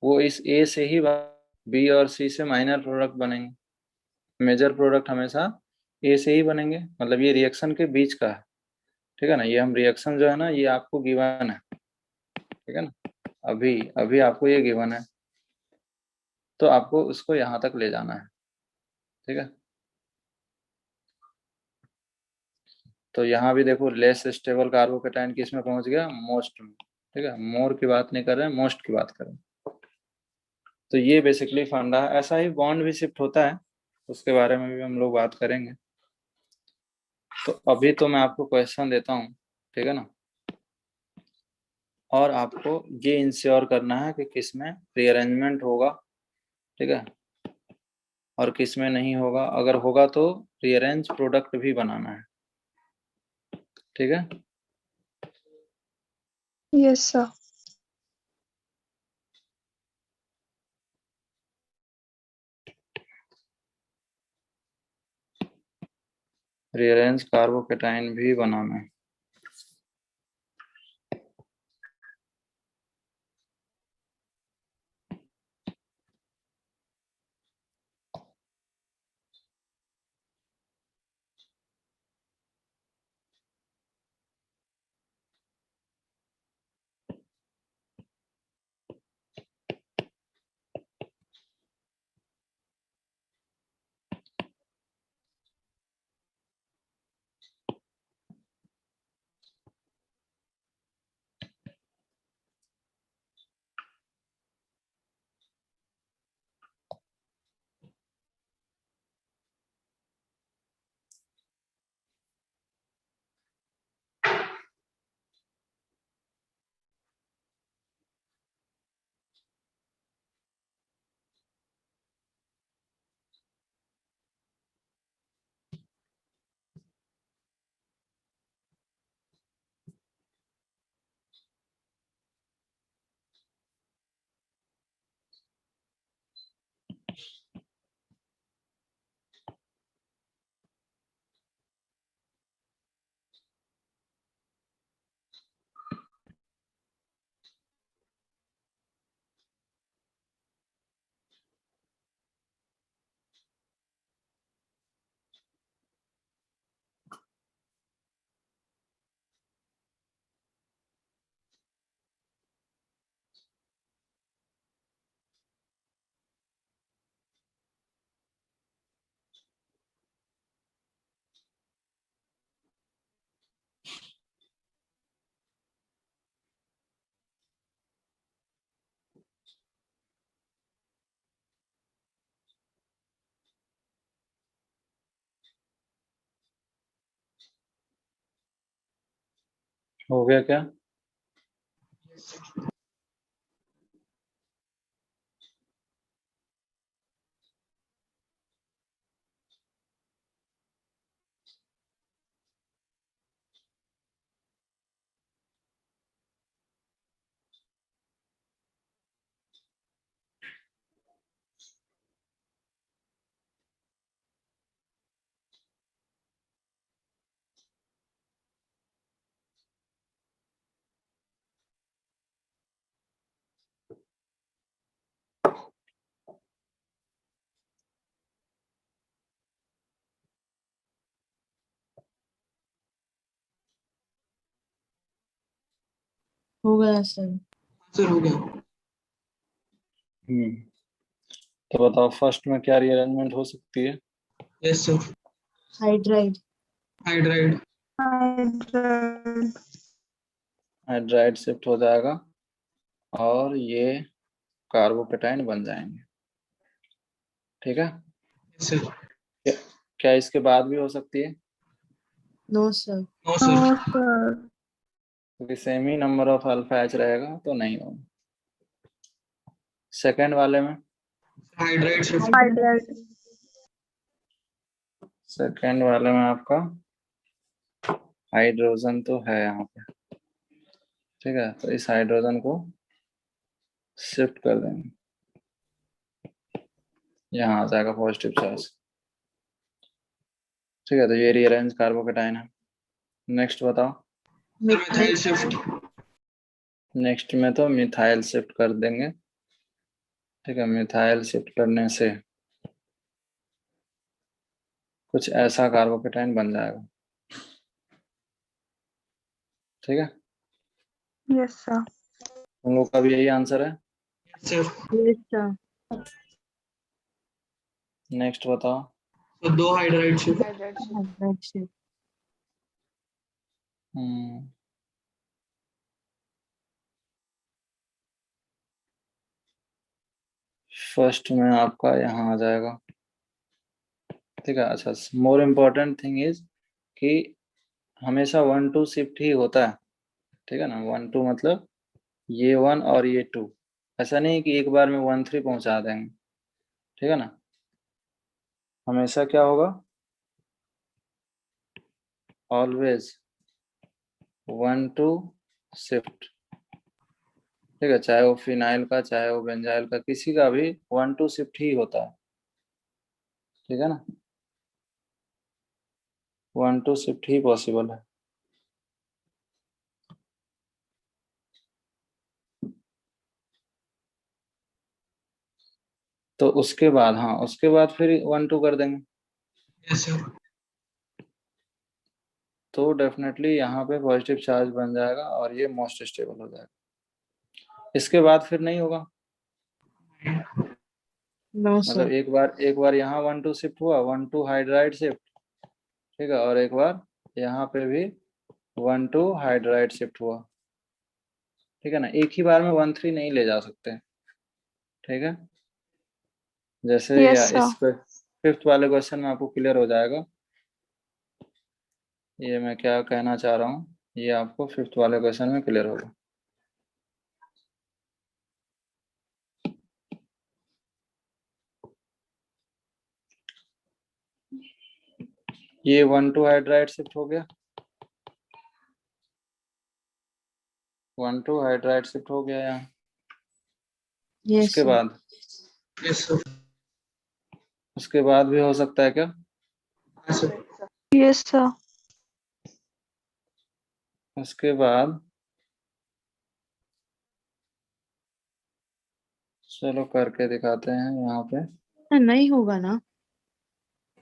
वो इस A से ही, B और C से माइनर प्रोडक्ट बनेंगे। मेजर प्रोडक्ट हमेशा A से ही बनेंगे, मतलब ये रिएक्शन के बीच का है, ठीक है ना। ये हम रिएक्शन जो है ना, ये आपको गिवन है, ठीक है ना। अभी अभी आपको ये गिवन है, तो आपको उसको यहाँ तक ले जाना है, ठीक है। तो यहाँ भी देखो, लेस स्टेबल कार्बोकेटाइन किस में पहुंच गया, मोस्ट में, ठीक है। मोर की बात नहीं कर रहे हैं, मोस्ट की बात कर रहे हैं। तो ये बेसिकली फंडा है। ऐसा ही बॉन्ड भी शिफ्ट होता है, उसके बारे में भी हम लोग बात करेंगे। तो अभी तो मैं आपको क्वेश्चन देता हूँ, ठीक है ना। और आपको ये इंश्योर करना है कि किस में रीअरेंजमेंट होगा, ठीक है, और किस में नहीं होगा। अगर होगा तो रीअरेंज प्रोडक्ट भी बनाना है, ठीक है। Yes sir. रीअरेंज कार्बोकेटाइन भी बनाना है। हो गया क्या? हो गया सर। सर हो गया। तो बताओ फर्स्ट में क्या रीअरेंजमेंट हो सकती है? Yes sir. Hydride. Hydride. Hydride. Hydride shift हो जाएगा और ये कार्बोकेटाइन बन जाएंगे। ठीक है। Yes sir. क्या, क्या इसके बाद भी हो सकती है? No sir. No no sir. Sir. क्योंकि सेम ही नंबर ऑफ अल्फा एच रहेगा तो नहीं होगा। सेकेंड वाले में? Hydride shift. हाइड्राइड। सेकेंड वाले में आपका हाइड्रोजन तो है यहाँ पे, ठीक है, तो इस हाइड्रोजन को शिफ्ट कर देंगे, यहाँ आ जाएगा पॉजिटिव चार्ज। ठीक है, तो ये रीअरेंज कार्बोकेटाइन है। नेक्स्ट बताओ। Methyl shift. नेक्स्ट में तो मिथाइल शिफ्ट कर देंगे। ठीक है, मिथाइल शिफ्ट करने से कुछ ऐसा कार्बोकेटाइन बन जाएगा। ठीक है, यस सर। तुम लोग का भी यही आंसर है। Sir yes sir. नेक्स्ट बताओ। तो 2 hydride shift. Hydride shift. Hydride shift. Hmm, first में आपका यहाँ आ जाएगा। ठीक है, अच्छा, मोर इम्पोर्टेंट थिंग इज कि हमेशा 1-2 शिफ्ट ही होता है। ठीक है ना, 1-2 मतलब ये 1 और ये 2, ऐसा नहीं कि एक बार में 1-3 पहुंचा देंगे। ठीक है ना, हमेशा क्या होगा, ऑलवेज 1-2 शिफ्ट। ठीक है, चाहे वो फिनाइल का, चाहे वो बेंजाइल का, किसी का भी 1-2 शिफ्ट ही होता है। ठीक है ना, 1-2 शिफ्ट ही पॉसिबल है। तो उसके बाद, हाँ, उसके बाद फिर 1-2 कर देंगे यस सर। तो डेफिनेटली यहाँ पे पॉजिटिव चार्ज बन जाएगा और ये मोस्ट स्टेबल हो जाएगा। इसके बाद फिर नहीं होगा, नो मतलब सर। एक बार यहाँ 1-2 शिफ्ट हुआ, 1-2 हाइड्राइड शिफ्ट। ठीक है, और एक बार यहाँ पे भी 1-2 हाइड्राइड शिफ्ट हुआ। ठीक है ना, एक ही बार में 1-3 नहीं ले जा सकते। ठीक है, जैसे यस इस सर। पे फिफ्थ वाले क्वेश्चन में आपको क्लियर हो जाएगा ये मैं क्या कहना चाह रहा हूँ, ये आपको फिफ्थ वाले क्वेश्चन में क्लियर होगा। ये 1-2 हाइड्राइड शिफ्ट हो गया, 1-2 हाइड्राइड शिफ्ट हो गया यहाँ। यस उसके सर। बाद, यस सर। उसके बाद भी हो सकता है क्या? हाँ sir. Yes sir. Yes sir. उसके बाद चलो करके दिखाते हैं यहाँ पे। नहीं होगा ना?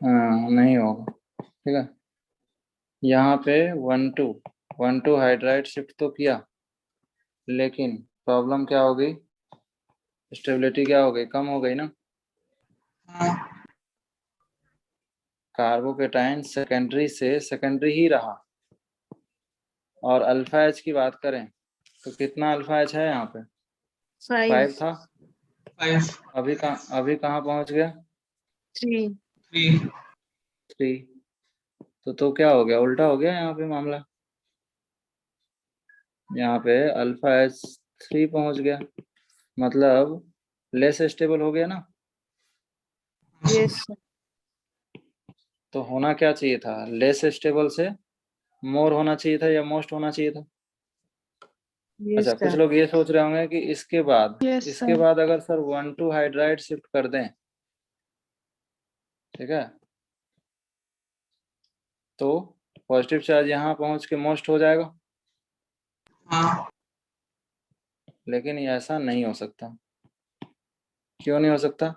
हाँ, नहीं होगा। ठीक है, यहाँ पे 1-2 हाइड्राइड शिफ्ट तो किया, लेकिन प्रॉब्लम क्या हो गई, स्टेबिलिटी क्या हो गई, कम हो गई ना। हाँ कार्बोकेटाइन सेकेंडरी से सेकेंडरी ही रहा। और अल्फा एच की बात करें तो कितना अल्फा एच है यहाँ पे? 5 5। था, 5 अभी कहाँ पहुंच गया? 3। 3। 3। तो क्या हो गया, उल्टा हो गया यहाँ पे मामला। यहाँ पे अल्फा एच 3 पहुंच गया, मतलब लेस स्टेबल हो गया ना। Yes sir. तो होना क्या चाहिए था, लेस स्टेबल से मोर होना चाहिए था या मोस्ट होना चाहिए था? यस अच्छा, कुछ सर। लोग ये सोच रहे होंगे कि यस इसके सर। बाद अगर सर 1-2 हाइड्राइड शिफ्ट कर दें, ठीक है, तो पॉजिटिव चार्ज यहाँ पहुंच के मोस्ट हो जाएगा। हाँ लेकिन ये ऐसा नहीं हो सकता। क्यों नहीं हो सकता?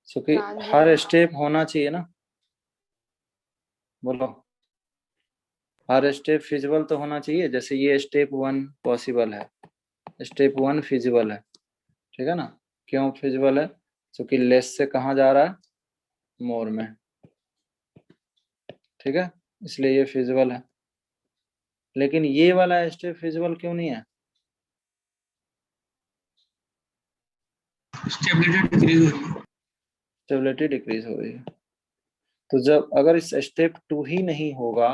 क्योंकि ट्रांजिशन। हर स्टेप होना चाहिए ना, बोलो। हर स्टेप फिजिबल तो होना चाहिए। जैसे ये स्टेप 1 पॉसिबल है, स्टेप 1 फिजिबल है, ठीक है ना। क्यों फिजिबल है? क्योंकि लेस से कहाँ जा रहा है? मोर में, ठीक है, इसलिए ये फिजिबल है। लेकिन ये वाला स्टेप फिजिबल क्यों नहीं है? स्टेबिलिटी डिक्रीज हो रही है। स्टेबिलिटी डिक्रीज हो रही है। तो जब अगर इस स्टेप 2 ही नहीं होगा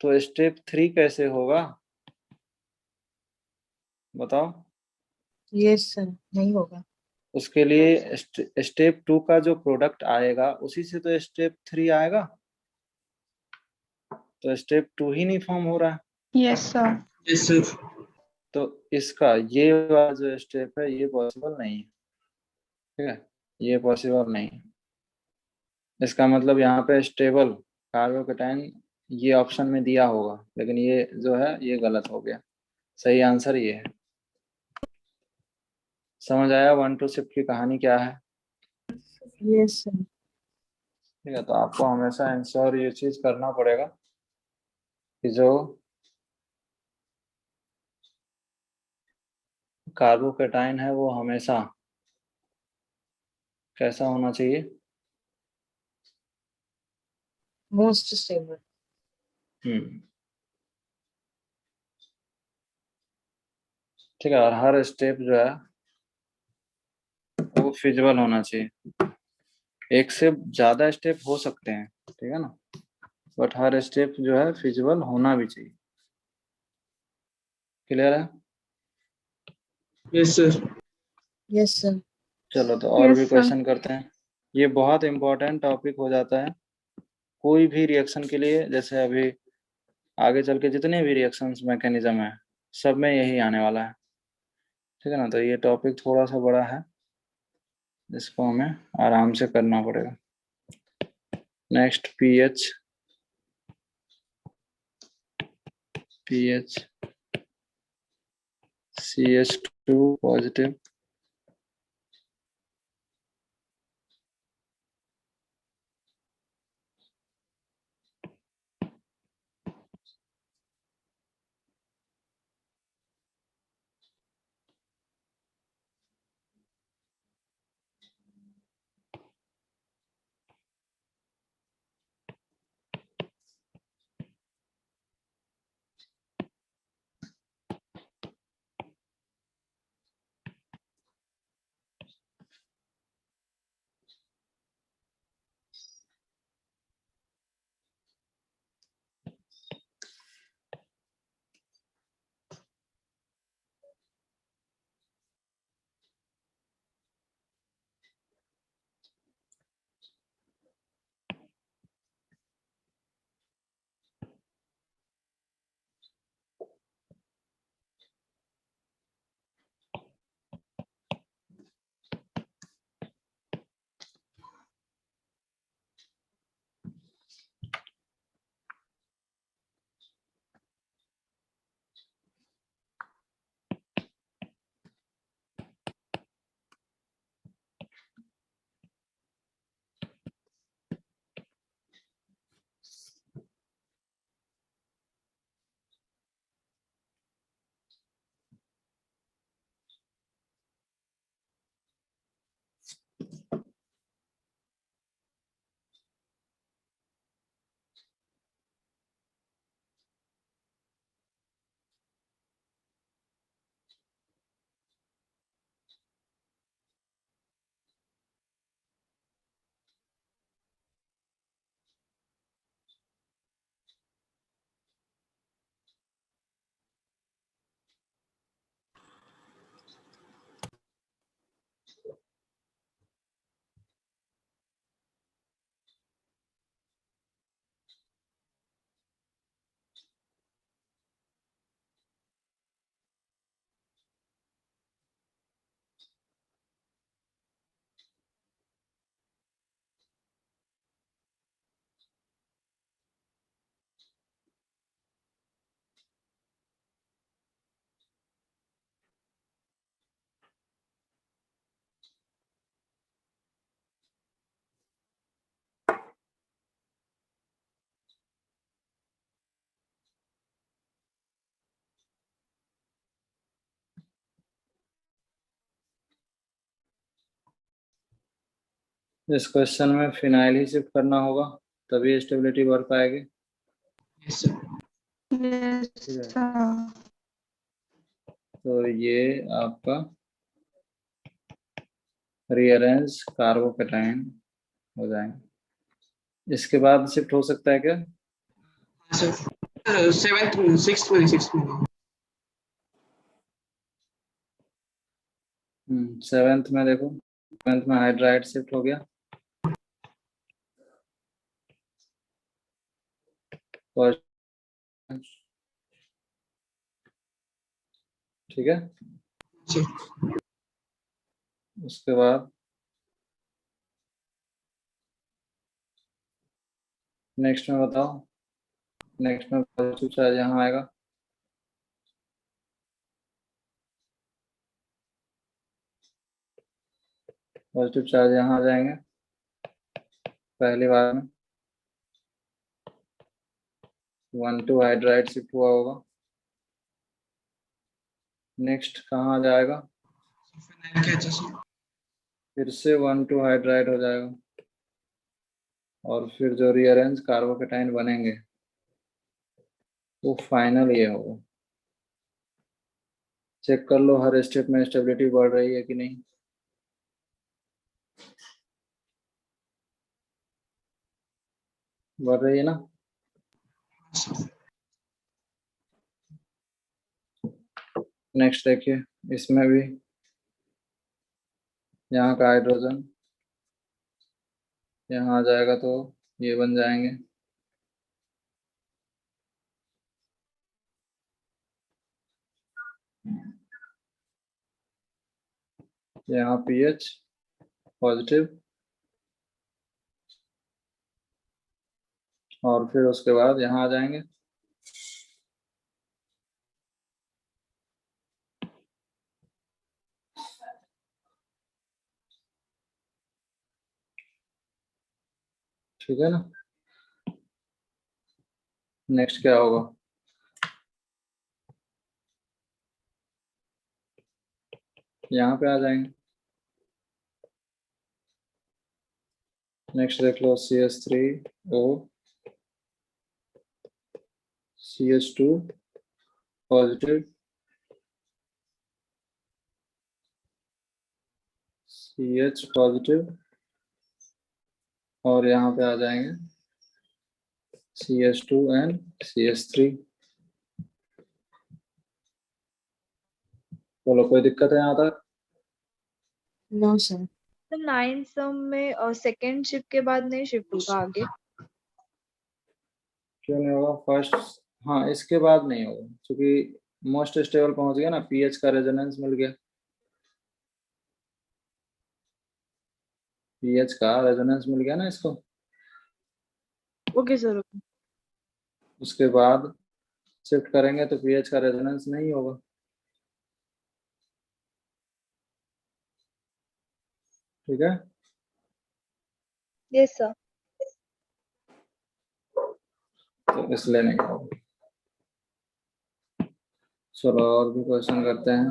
तो स्टेप 3 कैसे होगा? बताओ। यस सर, नहीं होगा। उसके लिए स्टेप 2 का जो प्रोडक्ट आएगा उसी से तो स्टेप 3 आएगा। तो स्टेप 2 ही नहीं फॉर्म हो रहा है। Yes, sir. Yes sir. तो इसका ये वाला जो स्टेप है ये पॉसिबल नहीं है, ठीक है, ये पॉसिबल नहीं है। इसका मतलब यहाँ पे स्टेबल कार्बोकेटाइन ये ऑप्शन में दिया होगा, लेकिन ये जो है ये गलत हो गया। सही आंसर ये है। समझ आया 1-2 शिफ्ट की कहानी क्या है? Yes sir. ठीक है, तो आपको हमेशा इंश्योर ये चीज करना पड़ेगा कि जो कार्बोकेटाइन है वो हमेशा कैसा होना चाहिए? Most stable. हम्म, ठीक है। और हर स्टेप जो है वो फिजिबल होना चाहिए। एक से ज्यादा स्टेप हो सकते हैं, ठीक है ना, बट हर स्टेप जो है फिजिबल होना भी चाहिए। क्लियर है? Yes sir. Yes sir. चलो तो और Yes, भी sir. क्वेश्चन करते हैं। ये बहुत इंपॉर्टेंट टॉपिक हो जाता है कोई भी रिएक्शन के लिए। जैसे अभी आगे चल के जितने भी रिएक्शंस मैकेनिज्म है सब में यही आने वाला है, ठीक है ना। तो ये टॉपिक थोड़ा सा बड़ा है, इसको हमें आराम से करना पड़ेगा। Next pH, pH CH2 positive, इस क्वेश्चन में फिनाइल ही शिफ्ट करना होगा, तभी स्टेबिलिटी बढ़ पाएगी। Yes sir. Yes, ठीक है, sir. तो ये आपका रीअरेंज कार्बोकेटाइन हो जाएंगे। इसके बाद शिफ्ट हो सकता है क्या? सर सिक्स में 7th में देखो, 7th में हाइड्राइड शिफ्ट हो गया। First, ठीक है, उसके बाद नेक्स्ट में बताओ। नेक्स्ट में पॉजिटिव चार्ज यहाँ आएगा, पॉजिटिव चार्ज यहाँ आ जाएंगे पहली बार में। 1,2 हाइड्राइड शिफ्ट हुआ होगा। नेक्स्ट कहाँ आ जाएगा? फिर से 1,2 हाइड्राइड हो जाएगा, और फिर जो रीअरेंज कार्बोकेटाइन बनेंगे वो फाइनल ये होगा। चेक कर लो हर स्टेप में स्टेबिलिटी बढ़ रही है कि नहीं। बढ़ रही है ना? नेक्स्ट देखिए, इसमें भी यहाँ का हाइड्रोजन यहाँ आ जाएगा तो ये बन जाएंगे। यहाँ पीएच पॉजिटिव, और फिर उसके बाद यहाँ आ जाएंगे। ठीक है ना? नेक्स्ट क्या होगा? यहाँ पे आ जाएंगे। नेक्स्ट देख लो, CH3O CH2 positive, CH positive, और यहाँ पे आ जाएंगे CH2 and CH3। बोलो कोई दिक्कत है यहाँ तक? No sir. तो 9 सम में सेकंड शिफ्ट के बाद नहीं शिफ्ट होगा आगे? क्यों नहीं होगा? फर्स्ट, हाँ इसके बाद नहीं होगा, क्योंकि मोस्ट स्टेबल पहुंच गया ना, पीएच का रेजोनेंस मिल गया। पीएच का रेजोनेंस मिल गया ना इसको। Okay sir, okay. उसके बाद शिफ्ट करेंगे तो पीएच का रेजोनेंस नहीं होगा। ठीक है, यस सर। तो इसलिए नहीं होगा। चलो और भी क्वेश्चन करते हैं।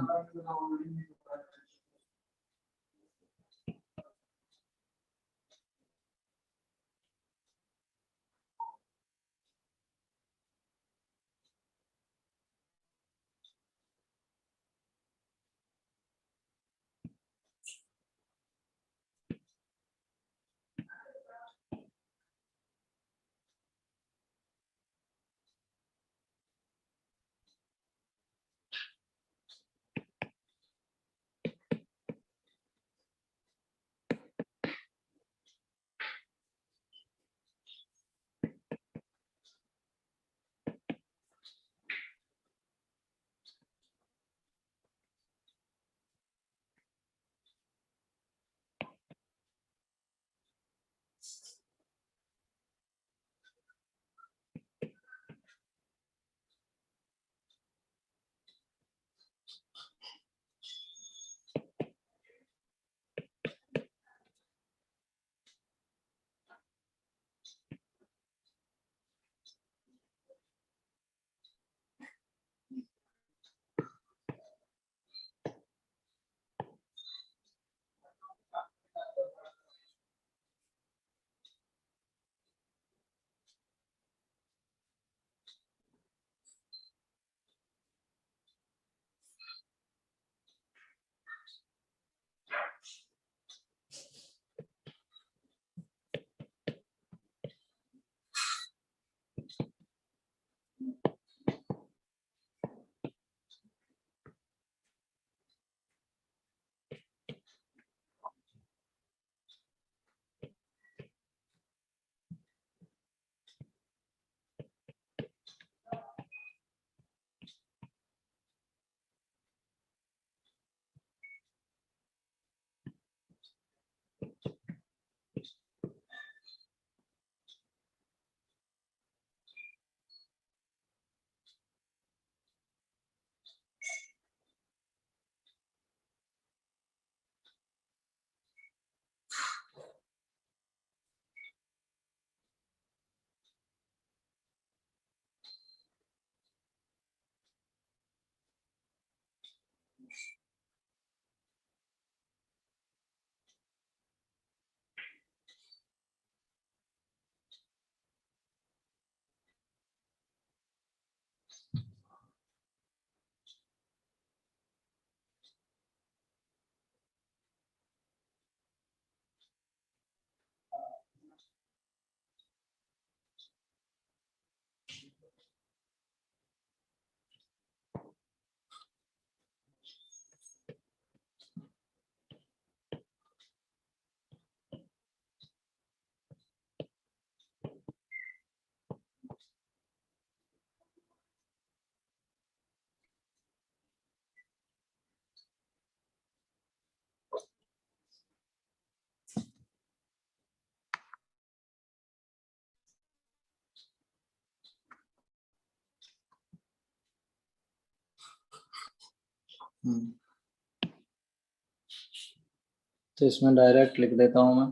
तो इसमें डायरेक्ट लिख देता हूँ मैं,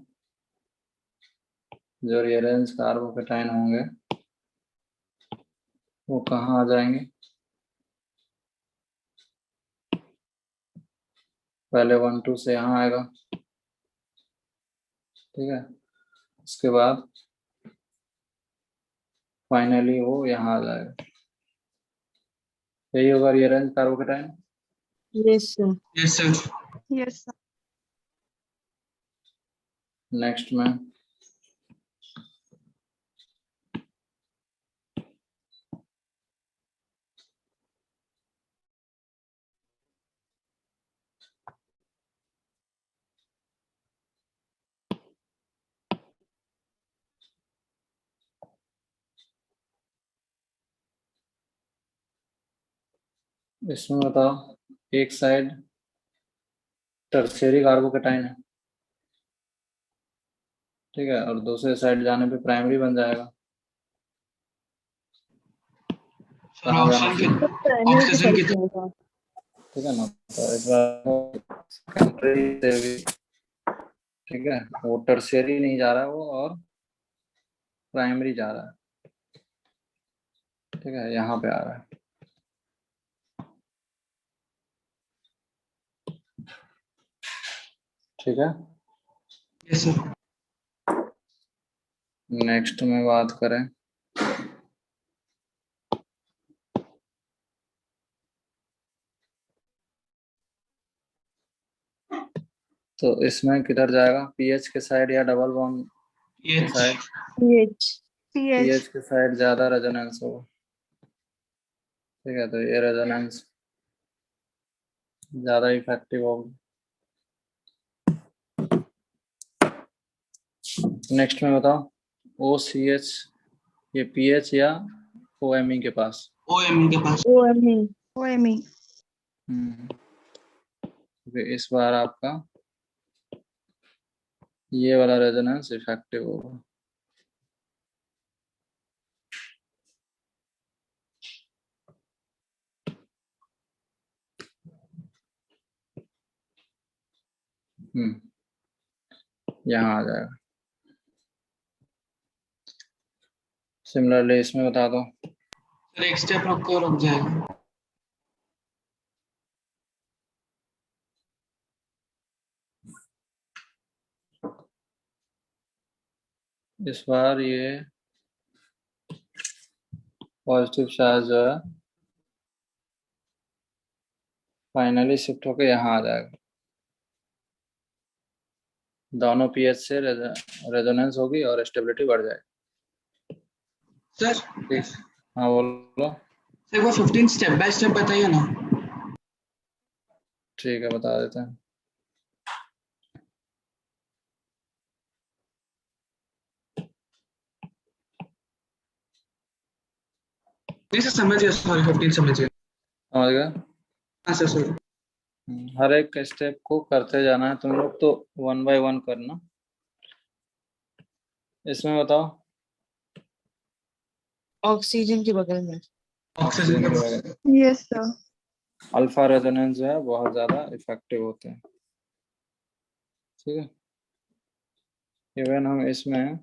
जो रीअरेंज कार्बोकेटाइन होंगे वो कहाँ आ जाएंगे, पहले 1 2 से यहाँ आएगा, ठीक है, उसके बाद फाइनली वो यहाँ आ जाएगा। यही होगा rearrange carbocation. Yes, sir. Yes, sir. Yes, sir. Next में इसमें बताओ, एक साइड टर्शियरी कार्बोकेटाइन है, ठीक है, और दूसरे साइड जाने पे प्राइमरी बन जाएगा। सर कहाँ जाना ऑक्सीजन चाहिए? की Primary ऑक्सीजन की तरफ होगा। ठीक है ना, तो इस बार सेकेंडरी से भी, ठीक है, वो टर्शियरी नहीं जा रहा है वो, और प्राइमरी जा रहा है, ठीक है, यहाँ पे आ रहा है। ठीक है, यस सर। नेक्स्ट में बात करें तो इसमें किधर जाएगा, पीएच के साइड या डबल बॉन्ड के ये साइड? pH. pH. पीएच के साइड ज्यादा रेजोनेंस होगा, ठीक है, तो ये रेजोनेंस ज्यादा इफेक्टिव होगी। नेक्स्ट में बताओ, OCH ये पीएच या OMe के पास? OMe के पास। OMe. OMe. फिर इस बार आपका ये वाला रेजोनेंस इफेक्टिव होगा। यहाँ आ जाएगा। सिमिलरली इसमें बता दो, सर एक स्टेप रुको, रुक जाएगा। इस बार ये पॉजिटिव चार्ज जो है फाइनली शिफ्ट होकर यहाँ आ जाएगा। दोनों पीएच से रेजोनेंस होगी और स्टेबिलिटी बढ़ जाएगी। सर हाँ बोलो। सर वो 15 स्टेप बाय स्टेप बताइए ना। ठीक है, बता देते हैं। नहीं सर समझ गया, सॉरी 15 समझ गया। समझ गए? हाँ सर सर। हर एक स्टेप को करते जाना है तुम लोग, तो 1 बाय 1 करना। इसमें बताओ, ऑक्सीजन के बगल में। ऑक्सीजन के पास। वगैरह Yes, sir. अल्फा रेजोनेंस जो है बहुत ज्यादा इफेक्टिव होते हैं, ठीक है। इवन हम इसमें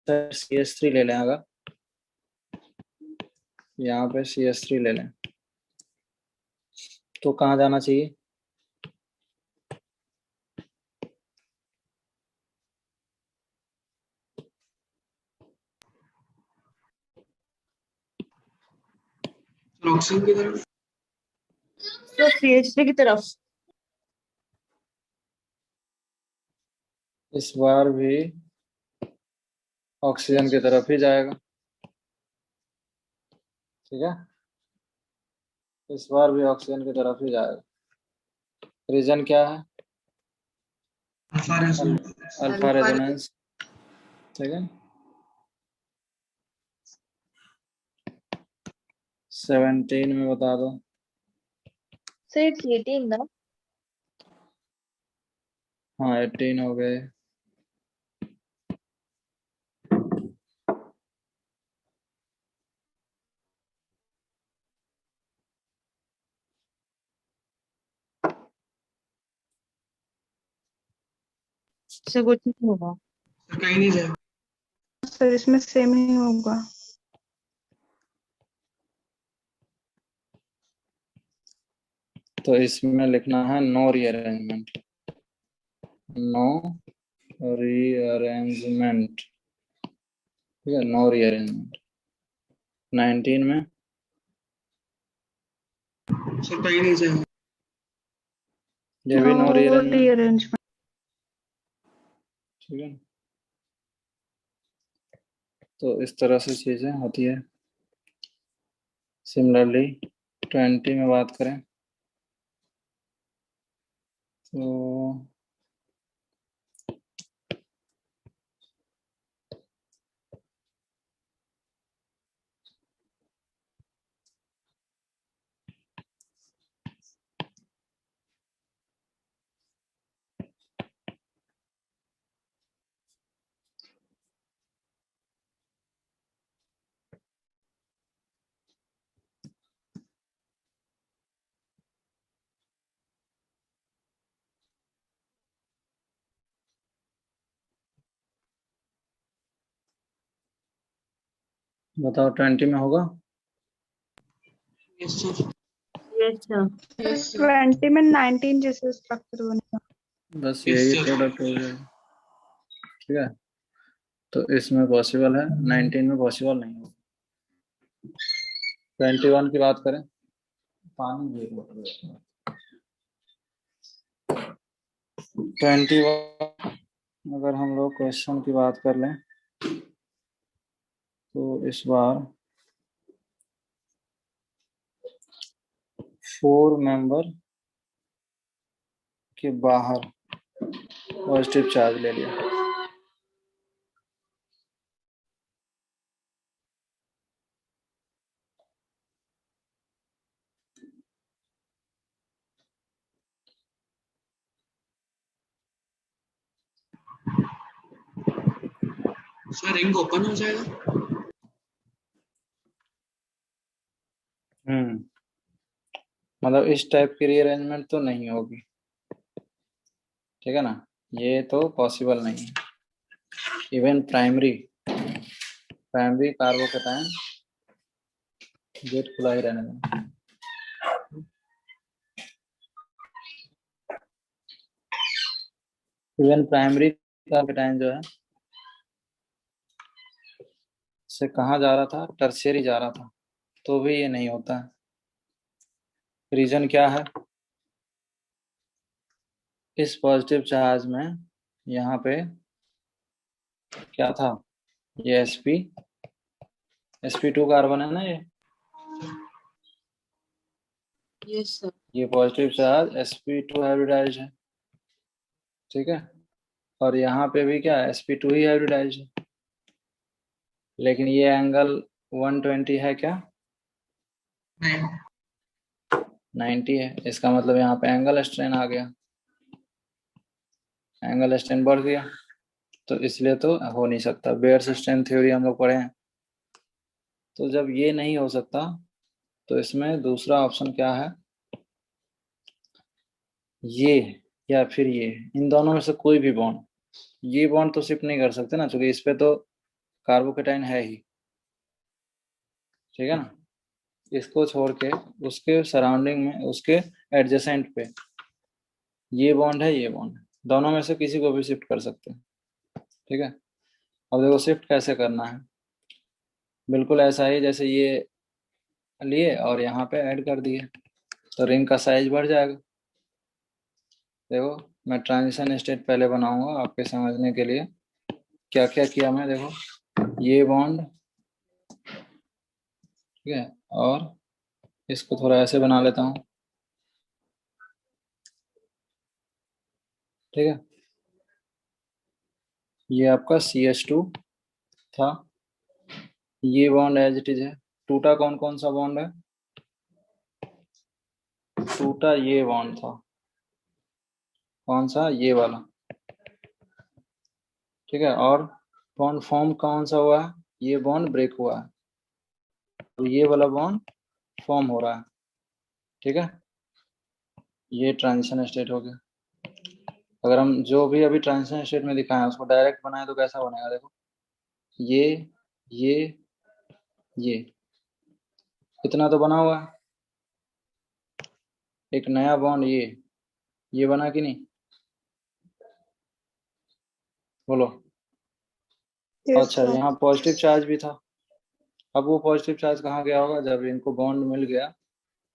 CH3 ले लें, अगर यहाँ पे CH3 ले लें तो कहाँ जाना चाहिए? ऑक्सीजन की तरफ। तो CH3 की तरफ। इस बार भी ऑक्सीजन की तरफ ही जाएगा, ठीक है, इस बार भी ऑक्सीजन की तरफ ही जाएगा। रीजन क्या है? अल्फा रेजोनेंस, ठीक है। 17 में बता दो। So it's 18 ना? हाँ 18 हो गए। इससे कुछ नहीं होगा। सर कहीं नहीं जाएगा। सर इसमें सेम ही होगा। तो इसमें लिखना है नो रीअरेंजमेंट, नो रीअरेंजमेंट, ठीक है, नो रीअरेंजमेंट। 19 में सर कहीं नहीं जाएगा। ये भी नो रीअरेंजमेंट, रीअरेंजमेंट। ठीक है। तो इस तरह से चीजें होती है। सिमिलरली 20 में बात करें तो बताओ 20 में होगा। Yes sir. Yes sir. Yes sir. 20 में 19 जैसे स्ट्रक्चर बनेगा। बस Yes, यही sir. प्रोडक्ट हो जाएगा, ठीक है। तो इसमें पॉसिबल है, 19 में पॉसिबल नहीं होगा। 21 की बात करें, पानी भी 21 अगर हम लोग क्वेश्चन की बात कर लें तो इस बार 4 मेंबर के बाहर पॉजिटिव चार्ज ले लिया। सर रिंग ओपन हो जाएगा। मतलब इस टाइप की रीअरेंजमेंट तो नहीं होगी, ठीक है ना, ये तो पॉसिबल नहीं है। इवन प्राइमरी कार्बोकेटायन गेट खुला ही रहने देना। इवन प्राइमरी कार्बोकेटायन जो है से कहाँ जा रहा था, टर्शियरी जा रहा था, तो भी ये नहीं होता है। रीजन क्या है, इस पॉजिटिव चार्ज में यहाँ पे क्या था, ये sp2 कार्बन है ना, यस सर। ये पॉजिटिव चार्ज sp2 हाइब्रिडाइज है, ठीक है। और यहाँ पे भी क्या है, sp2 ही हाइब्रिडाइज है। लेकिन ये एंगल 120 है क्या, 90 है। इसका मतलब यहाँ पे एंगल स्ट्रेन आ गया, एंगल स्ट्रेन बढ़ गया, तो इसलिए तो हो नहीं सकता। बेयर्स स्ट्रेन थ्योरी हम लोग पढ़े हैं। तो जब ये नहीं हो सकता तो इसमें दूसरा ऑप्शन क्या है, ये या फिर ये, इन दोनों में से कोई भी बॉन्ड, ये बॉन्ड तो शिफ्ट नहीं कर सकते ना, क्योंकि इस पे तो कार्बोकेटाइन है ही, ठीक है ना। इसको छोड़ के उसके सराउंडिंग में, उसके एडजेसेंट पे ये बॉन्ड है, ये बॉन्ड है, दोनों में से किसी को भी शिफ्ट कर सकते हैं, ठीक है। अब देखो शिफ्ट कैसे करना है, बिल्कुल ऐसा ही जैसे ये लिए और यहाँ पे ऐड कर दिए, तो रिंग का साइज बढ़ जाएगा। देखो मैं ट्रांजिशन स्टेट पहले बनाऊंगा आपके समझने के लिए, क्या क्या किया मैं, देखो ये बॉन्ड, ठीक है, और इसको थोड़ा ऐसे बना लेता हूँ, ठीक है। ये आपका CH2 था, ये बॉन्ड एज इट इज है। टूटा कौन कौन सा बॉन्ड है, टूटा ये बॉन्ड था, कौन सा, ये वाला, ठीक है। और बॉन्ड फॉर्म कौन सा हुआ है, ये बॉन्ड ब्रेक हुआ है, और ये वाला बॉन्ड फॉर्म हो रहा है, ठीक है। ये ट्रांजिशन स्टेट हो गया। अगर हम जो भी अभी ट्रांजिशन स्टेट में दिखाए हैं उसको डायरेक्ट बनाए तो कैसा बनेगा, देखो ये ये इतना तो बना हुआ है, एक नया बॉन्ड ये बना कि नहीं, बोलो। Yes, अच्छा, sir. यहाँ पॉजिटिव चार्ज भी था। अब वो पॉजिटिव चार्ज कहाँ गया होगा, जब इनको बॉन्ड मिल गया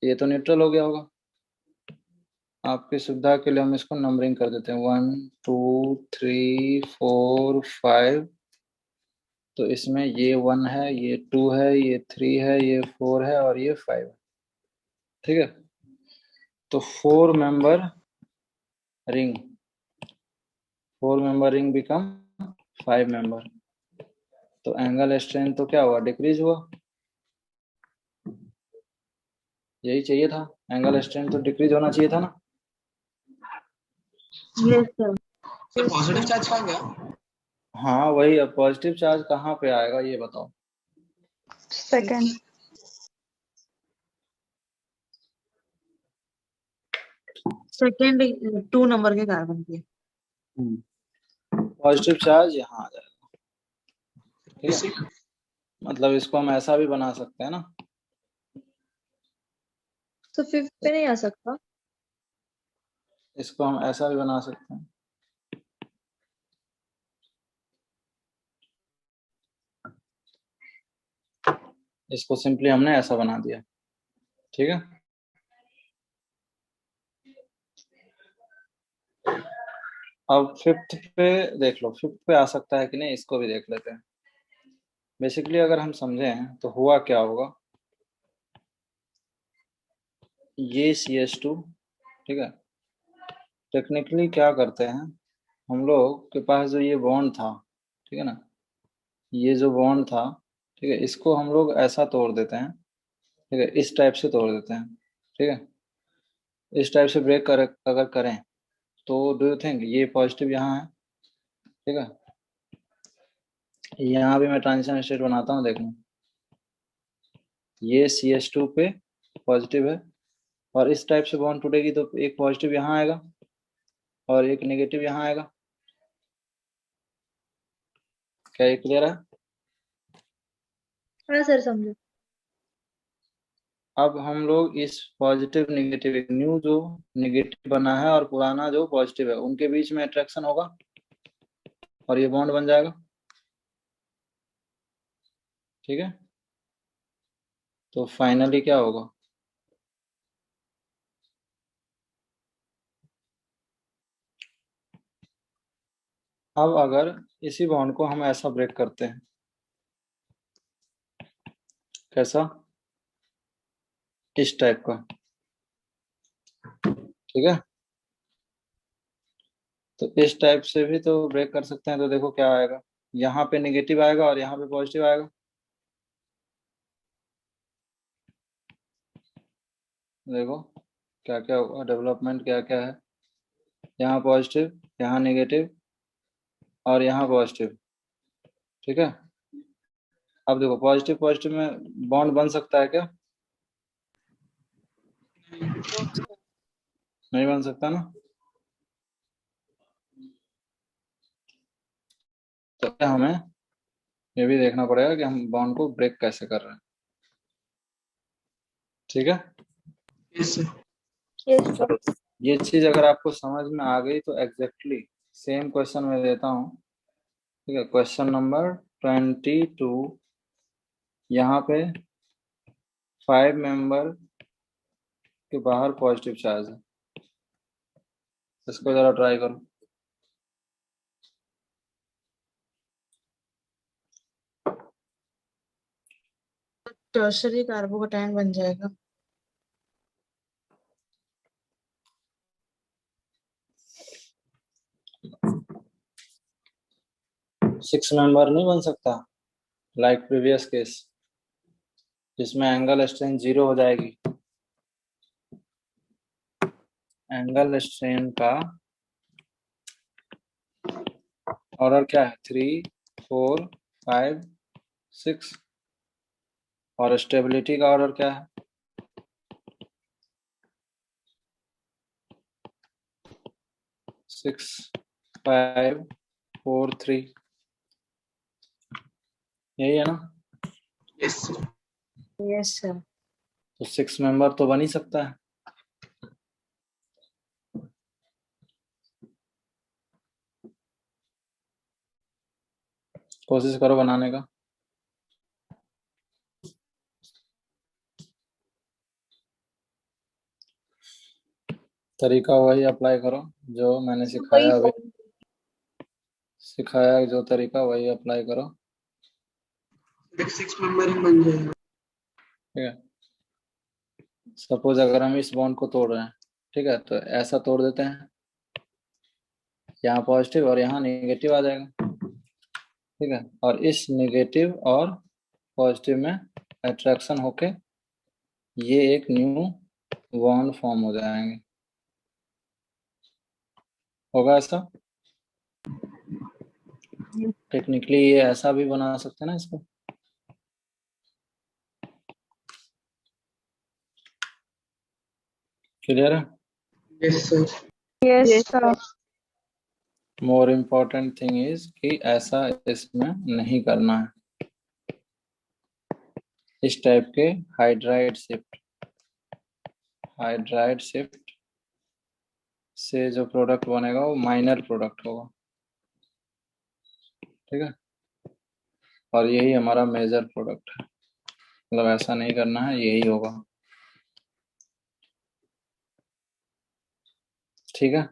ये तो न्यूट्रल हो गया होगा। आपकी सुविधा के लिए हम इसको नंबरिंग कर देते हैं 1 2 3 4 5। तो इसमें ये 1 है, ये 2 है, ये 3 है, ये 4 है और ये 5 है। ठीक है, तो 4 मेंबर रिंग बिकम 5 मेंबर। तो एंगल स्ट्रेंथ तो क्या हुआ, डिक्रीज हुआ। यही चाहिए था, एंगल स्ट्रेंथ तो डिक्रीज होना चाहिए था ना। Yes sir. Sir positive charge कहाँ गया? हाँ वही, अब पॉजिटिव चार्ज कहाँ पे आएगा ये बताओ। Second. सेकेंड 2 नंबर के कार्बन के। पॉजिटिव चार्ज यहाँ आ जाएगा। ठीक है, मतलब इसको हम ऐसा भी बना सकते हैं ना, तो 5th पे नहीं आ सकता? इसको हम ऐसा भी बना सकते हैं। इसको सिंपली हमने ऐसा बना दिया। ठीक है, अब 5th पे देख लो, 5th पे आ सकता है कि नहीं, इसको भी देख लेते हैं। बेसिकली अगर हम समझें तो हुआ क्या होगा, ये CH2, ठीक है, टेक्निकली क्या करते हैं हम लोग के पास जो ये बॉन्ड था, ठीक है ना, ये जो बॉन्ड था, ठीक है, इसको हम लोग ऐसा तोड़ देते हैं, ठीक है, इस टाइप से तोड़ देते हैं। ठीक है, इस टाइप से ब्रेक अगर करें तो डू यू थिंक ये पॉजिटिव यहाँ है, ठीक है, यहाँ भी मैं ट्रांजिशन स्टेट बनाता हूँ, देखना ये CH2 पे पॉजिटिव है और इस टाइप से बॉन्ड टूटेगी तो एक पॉजिटिव यहाँ आएगा और एक नेगेटिव यहाँ आएगा। क्या ये क्लियर है? हाँ सर, समझो। अब हम लोग इस पॉजिटिव नेगेटिव, न्यू जो नेगेटिव बना है और पुराना जो पॉजिटिव है उनके बीच में अट्रैक्शन होगा और ये बॉन्ड बन जाएगा। ठीक है, तो फाइनली क्या होगा, अब अगर इसी बॉन्ड को हम ऐसा ब्रेक करते हैं, कैसा, इस टाइप का, ठीक है, तो इस टाइप से भी तो ब्रेक कर सकते हैं। तो देखो क्या आएगा, यहाँ पे नेगेटिव आएगा और यहाँ पे पॉजिटिव आएगा। देखो क्या क्या हुआ, डेवलपमेंट क्या क्या है, यहाँ पॉजिटिव, यहाँ नेगेटिव और यहाँ पॉजिटिव। ठीक है, अब देखो पॉजिटिव पॉजिटिव में बॉन्ड बन सकता है क्या, नहीं बन सकता ना। तो हमें ये भी देखना पड़ेगा कि हम बॉन्ड को ब्रेक कैसे कर रहे हैं। ठीक है, यस सर। Yes sir. ये चीज अगर आपको समझ में आ गई तो एग्जैक्टली सेम क्वेश्चन मैं देता हूँ। ठीक है, क्वेश्चन नंबर 22, यहाँ पे 5 मेंबर के बाहर पॉजिटिव चार्ज है, इसको जरा ट्राई करो। टर्शरी कार्बोकैटायन बन जाएगा। 6 मेंबर नहीं बन सकता, लाइक प्रीवियस केस जिसमें एंगल स्ट्रेंथ 0 हो जाएगी। एंगल स्ट्रेन का ऑर्डर क्या है, 3 4 5 6 और स्टेबिलिटी का ऑर्डर क्या है, 6543 यही है ना? Yes sir. Yes sir. तो 6 मेंबर तो बन ही सकता है। कोशिश करो बनाने का। तरीका वही अप्लाई करो जो मैंने सिखाया अभी, सिखाया जो तरीका वही अप्लाई करो। 6 मेंबर ही बन जाएगा। ठीक है, सपोज अगर हम इस बॉन्ड को तोड़ रहे हैं, ठीक है, तो ऐसा तोड़ देते हैं, यहाँ पॉजिटिव और यहाँ नेगेटिव आ जाएगा। ठीक है, और इस नेगेटिव और पॉजिटिव में अट्रैक्शन होके ये एक न्यू बॉन्ड फॉर्म हो जाएंगे। होगा ऐसा? टेक्निकली ये ऐसा भी बना सकते हैं ना इसको। क्लियर है? Yes sir. Yes, sir. More important thing is कि ऐसा इसमें नहीं करना है। इस टाइप के हाइड्राइड शिफ्ट से जो प्रोडक्ट बनेगा वो माइनर प्रोडक्ट होगा। ठीक है, और यही हमारा मेजर प्रोडक्ट है। मतलब ऐसा नहीं करना है, यही होगा। ठीक है,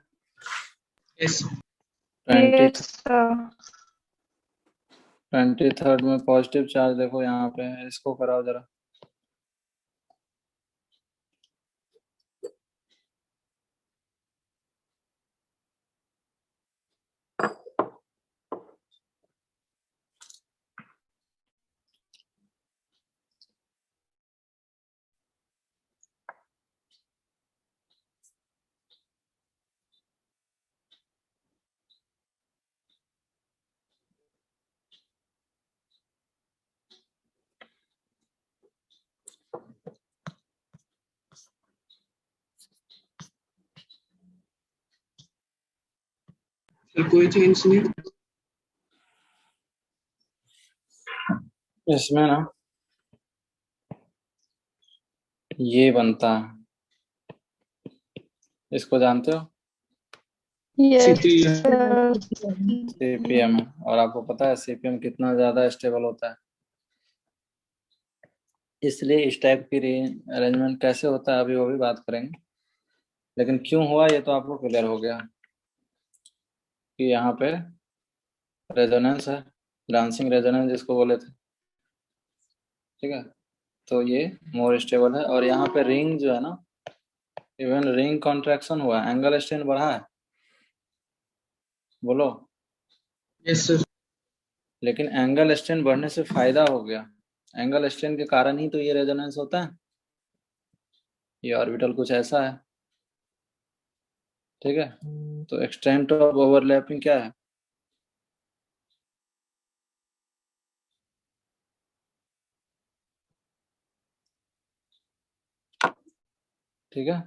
यस Yes, sir. 23rd में पॉजिटिव चार्ज देखो यहाँ पे है, इसको कराओ जरा। सर कोई चेंज नहीं। इसमें ना ये बनता है, इसको जानते हो? Yes, C3 sir. सीपीएम है, और आपको पता है सीपीएम कितना ज्यादा स्टेबल होता है। इसलिए इस टाइप की अरेंजमेंट कैसे होता है अभी वो भी बात करेंगे, लेकिन क्यों हुआ ये तो आपको क्लियर हो गया कि यहाँ पे रेजोनेंस है, डांसिंग रेजोनेंस जिसको बोले थे। ठीक है, तो ये मोर स्टेबल है। और यहाँ पे रिंग जो है ना, इवन रिंग कॉन्ट्रैक्शन हुआ, एंगल स्ट्रेन बढ़ा है, बोलो। Yes sir. लेकिन एंगल स्ट्रेन बढ़ने से फायदा हो गया, एंगल स्ट्रेन के कारण ही तो ये रेजोनेंस होता है। ये ऑर्बिटल कुछ ऐसा है। ठीक है, तो एक्सटेंट ऑफ ओवरलैपिंग क्या है? ठीक है,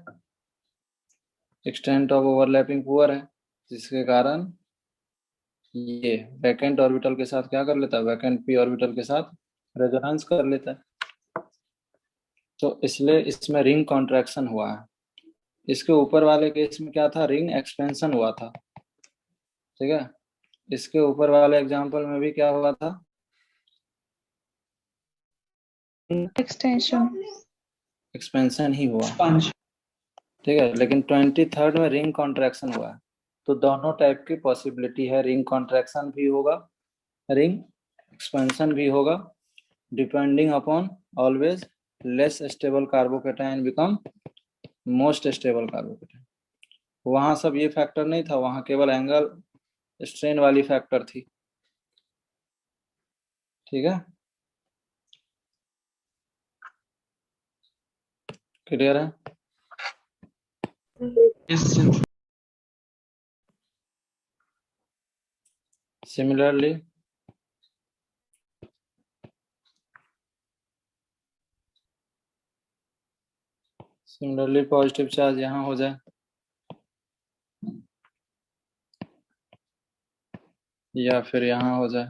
एक्सटेंट ऑफ ओवरलैपिंग पुअर है, जिसके कारण ये वैकेंट ऑर्बिटल के साथ क्या कर लेता है, वैकेंट पी ऑर्बिटल के साथ रेजोनेंस कर लेता है। तो इसलिए इसमें रिंग कॉन्ट्रैक्शन हुआ है। इसके ऊपर वाले केस में क्या था, रिंग एक्सपेंशन हुआ था। ठीक है, इसके ऊपर वाले एग्जांपल में भी क्या हुआ था, Extension. एक्सपेंशन ही हुआ। 5 ठीक है, लेकिन 23rd में रिंग कॉन्ट्रैक्शन हुआ है। तो दोनों टाइप की पॉसिबिलिटी है, रिंग कॉन्ट्रैक्शन भी होगा, रिंग एक्सपेंशन भी होगा, depending upon always less stable carbocation become most stable carbocation. वहां सब ये फैक्टर नहीं था, वहां केवल एंगल स्ट्रेन वाली फैक्टर थी। ठीक है, क्लियर है? Yes sir. Similarly positive charge यहाँ हो जाए, या फिर यहाँ हो जाए।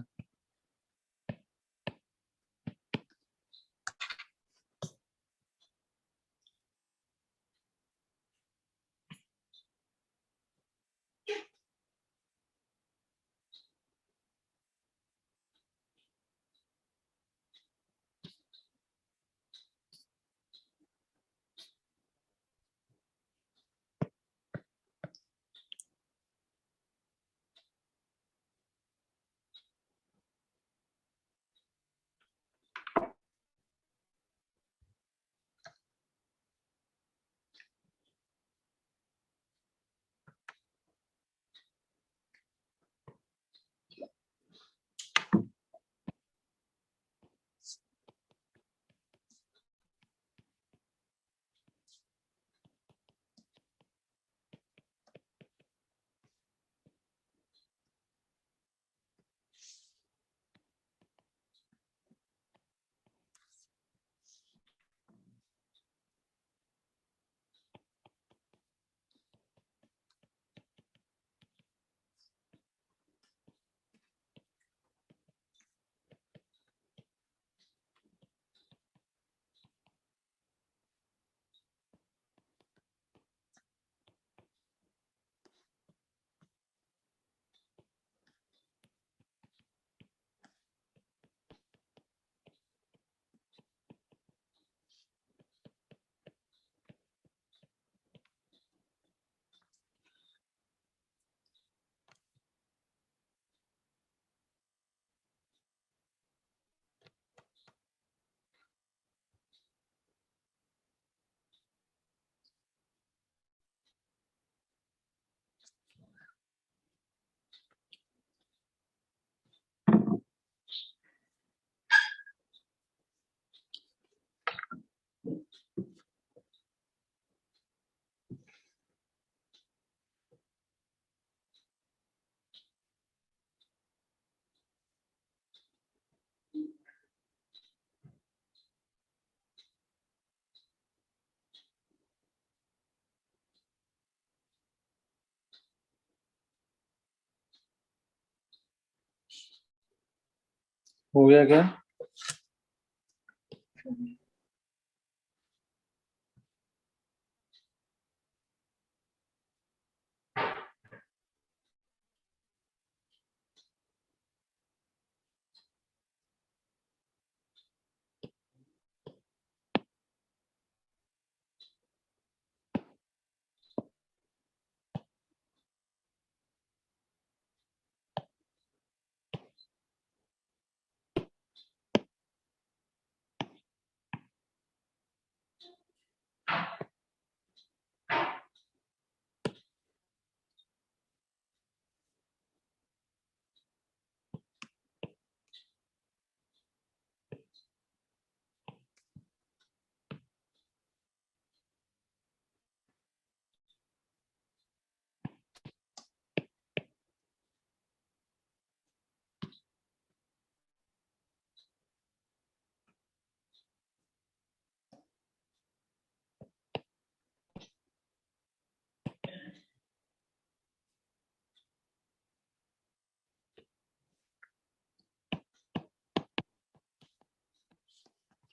हो गया क्या?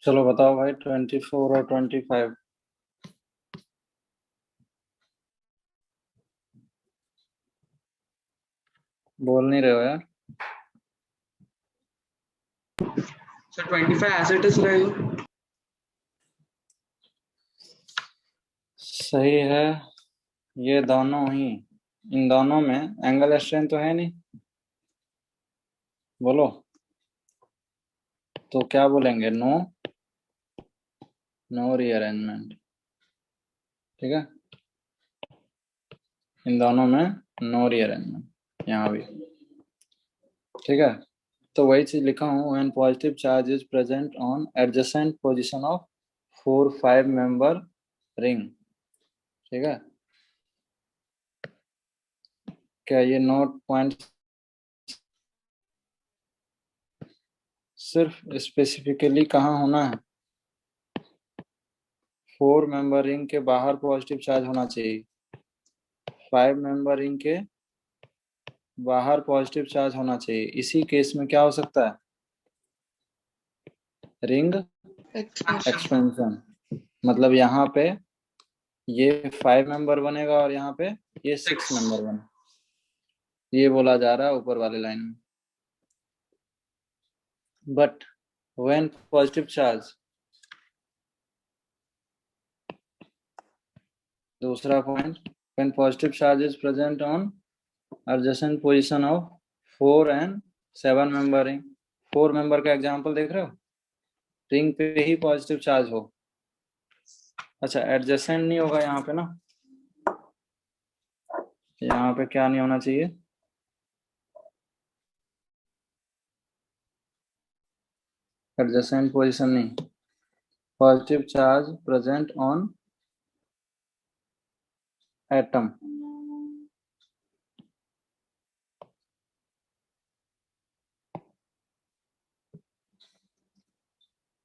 चलो बताओ भाई, 24 और 25। बोल नहीं रहे हो यार। सर 25 एज इट इज रहेगा। सही है। ये दोनों ही, इन दोनों में एंगल स्ट्रेंथ तो है नहीं। बोलो तो क्या बोलेंगे? No, no rearrangement. ठीक है, इन दोनों में नो रीअरेंजमेंट, यहाँ भी। ठीक है, तो वही चीज लिखा हूँ, when positive charge is present on adjacent position of 4-5 member ring. ठीक है, क्या ये नोट पॉइंट सिर्फ स्पेसिफिकली कहाँ होना है? 4 मेंबर रिंग के बाहर पॉजिटिव चार्ज होना चाहिए, 5 मेंबर रिंग के बाहर पॉजिटिव चार्ज होना चाहिए। इसी केस में क्या हो सकता है, रिंग एक्सपेंशन। मतलब यहाँ पे ये 5 मेंबर बनेगा और यहाँ पे ये 6 मेंबर बने, ये बोला जा रहा है ऊपर वाले लाइन में। बट व्हेन पॉजिटिव चार्ज, दूसरा point, when positive charge is present on adjacent position of 4 and 7 member ring. 4 member का एग्जांपल देख रहे हो, रिंग पे ही पॉजिटिव चार्ज हो। अच्छा, एडजेसेंट नहीं होगा यहाँ पे ना, यहाँ पे क्या नहीं होना चाहिए, एडजेसेंट पोजीशन नहीं, positive charge present on atom.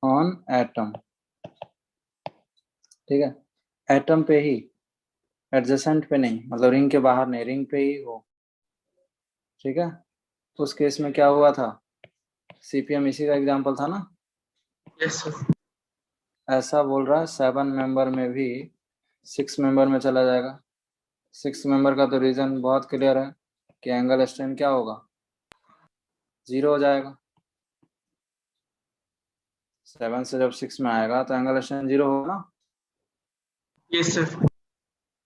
On atom, ठीक है, एटम पे ही, एडजेसेंट पे नहीं, मतलब रिंग के बाहर नहीं, रिंग पे ही हो। ठीक है, उस केस में क्या हुआ था, सीपीएम इसी का एग्जांपल था ना। Yes sir. ऐसा बोल रहा है 7 मेंबर में भी 6 मेंबर में चला जाएगा। 6 मेंबर का तो रीजन बहुत क्लियर है कि एंगल स्ट्रेन क्या होगा, 0 हो जाएगा। 7 से जब 6 में आएगा तो एंगल स्ट्रेन 0 होगा ना। Yes sir.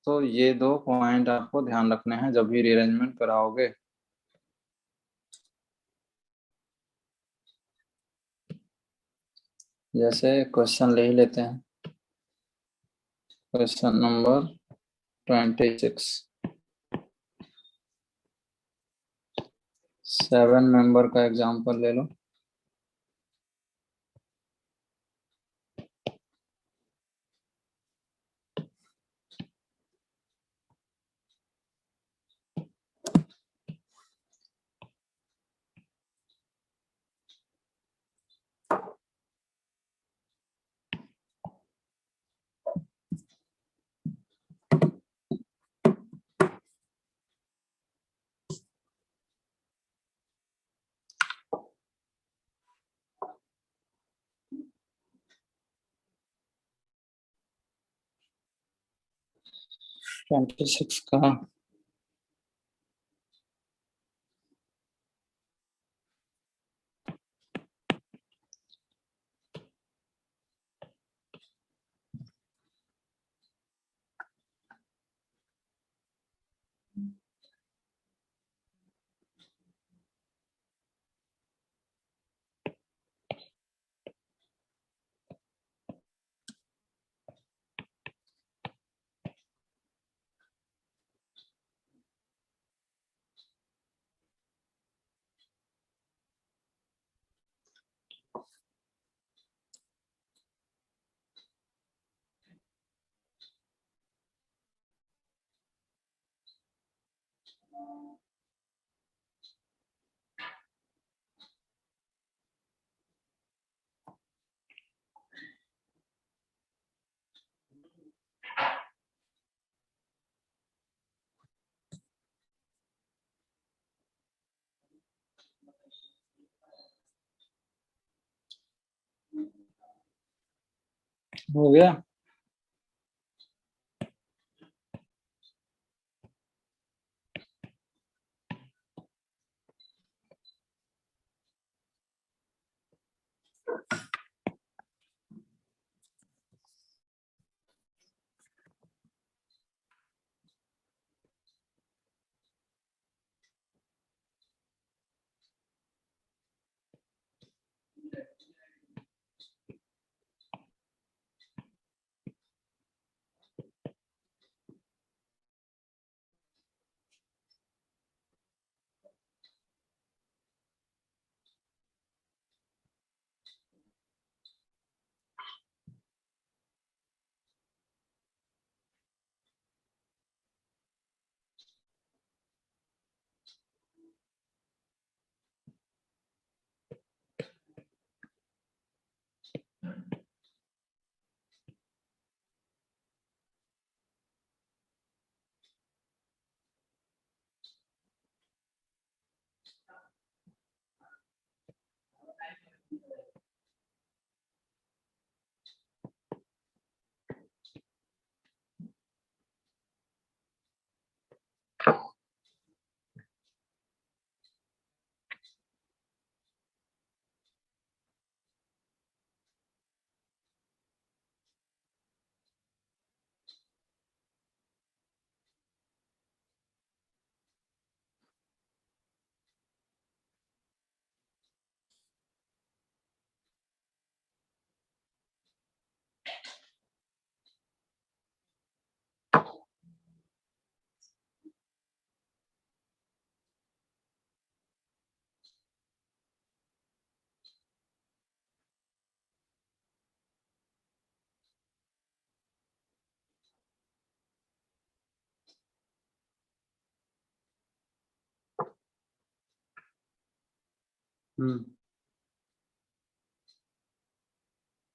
तो ये 2 पॉइंट आपको ध्यान रखने हैं जब भी रीअरेंजमेंट कराओगे। जैसे क्वेश्चन ले ही लेते हैं, क्वेश्चन नंबर 26, 7 मेंबर का एग्जांपल ले लो। ट्वेंटी सिक्स का हो गया।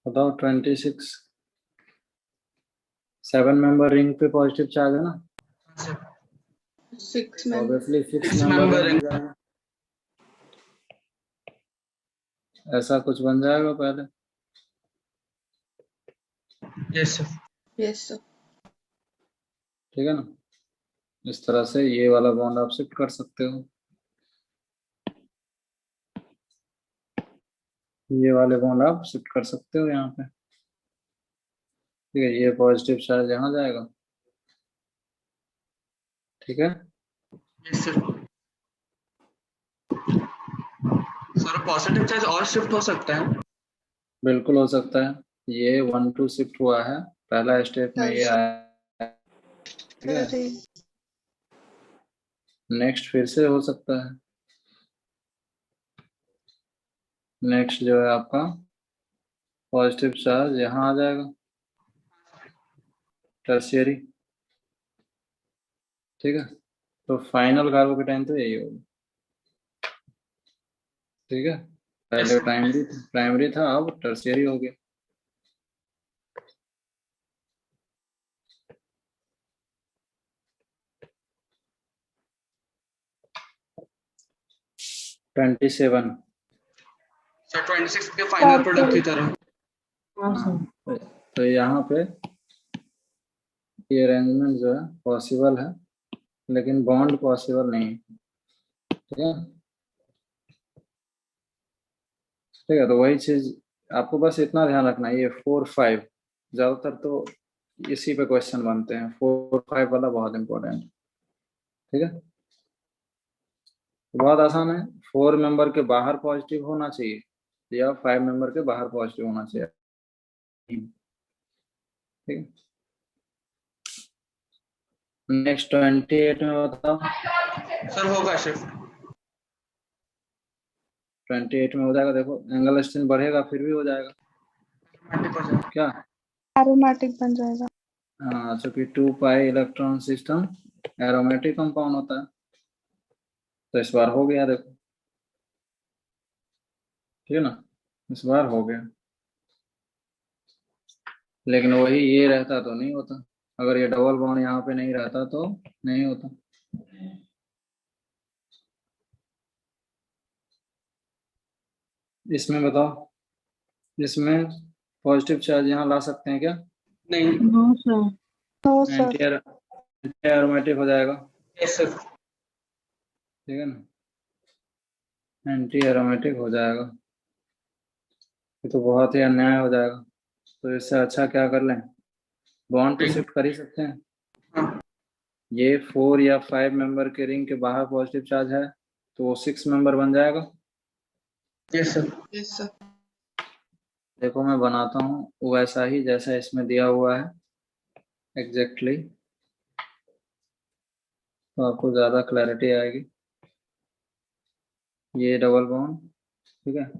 बताओ 26 7 मेंबर रिंग पे पॉजिटिव चार्ज है ना, 6 member. Obviously 6 Six member member ring जाएगा, ऐसा कुछ बन जाएगा पहले। Yes, sir. Yes, sir. ठीक है ना, इस तरह से ये वाला बॉन्ड आप शिफ्ट कर सकते हो, ये वाले बॉन्ड आप शिफ्ट कर सकते हो यहाँ पे। ठीक है, ये पॉजिटिव चार्ज यहाँ जाएगा। ठीक है, Yes, sir. Sir positive charge और शिफ्ट हो सकता है? बिल्कुल हो सकता है। ये 1 2 शिफ्ट हुआ है, पहला स्टेप में ये आया। ठीक है, अरे नेक्स्ट फिर से हो सकता है। नेक्स्ट जो है आपका पॉजिटिव चार्ज यहाँ आ जाएगा, टर्शियरी। ठीक है, तो फाइनल कार्बोकेटाइन तो यही होगा। ठीक है, पहले प्राइमरी था, अब टर्शियरी हो गया। Twenty seven. सर 26 के फाइनल प्रोडक्ट की तरह। तो यहाँ पे ये अरेंजमेंट जो है पॉसिबल है, लेकिन बॉन्ड पॉसिबल नहीं है। ठीक है, ठीक है, तो वही चीज आपको बस इतना ध्यान रखना है, ये 4 5 ज्यादातर तो इसी पे क्वेश्चन बनते हैं, 4 5 वाला बहुत इंपॉर्टेंट। ठीक है, तो बहुत आसान है, 4 मेंबर के बाहर पॉजिटिव होना चाहिए या 5 मेंबर के बाहर पॉजिटिव होना चाहिए। ठीक है, नेक्स्ट 28 में बताओ। सर होगा शिफ्ट। 28 में हो जाएगा, देखो एंगल स्ट्रेंथ बढ़ेगा फिर भी हो जाएगा। क्या? एरोमेटिक बन जाएगा। हाँ, चूंकि 2 pi electron system aromatic compound होता है, तो इस बार हो गया, देखो। ठीक है ना, इस बार हो गया, लेकिन वही ये रहता तो नहीं होता, अगर ये डबल बॉन्ड यहाँ पे नहीं रहता तो नहीं होता। इसमें बताओ, इसमें पॉजिटिव चार्ज यहाँ ला सकते हैं क्या? नहीं। No sir. एंटी एरोमेटिक हो जाएगा। Yes sir. ठीक है ना, एंटी एरोमेटिक हो जाएगा, ये तो बहुत ही अन्याय हो जाएगा। तो इससे अच्छा क्या कर लें, बॉन्ड तो शिफ्ट कर ही सकते हैं। हाँ। ये 4 या 5 मेंबर के रिंग के बाहर पॉजिटिव चार्ज है, तो वो 6 मेंबर बन जाएगा। Yes sir. Yes sir. देखो मैं बनाता हूँ वैसा ही जैसा इसमें दिया हुआ है एग्जैक्टली, तो आपको ज़्यादा क्लैरिटी आएगी। ये डबल बॉन्ड, ठीक है,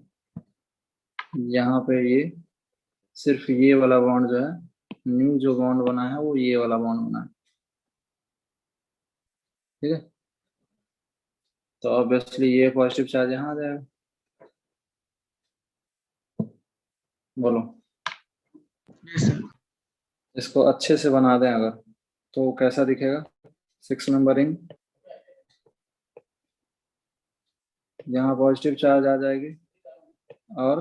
यहाँ पे ये सिर्फ ये वाला बॉन्ड जो है, न्यू जो बॉन्ड बना है वो ये वाला बॉन्ड बना है। ठीक है, तो ऑब्वियसली ये पॉजिटिव चार्ज यहाँ आ जाएगा। बोलो, यस सर। इसको अच्छे से बना दें अगर, तो कैसा दिखेगा? 6 मेंबर रिंग, यहाँ पॉजिटिव चार्ज आ जाएगी और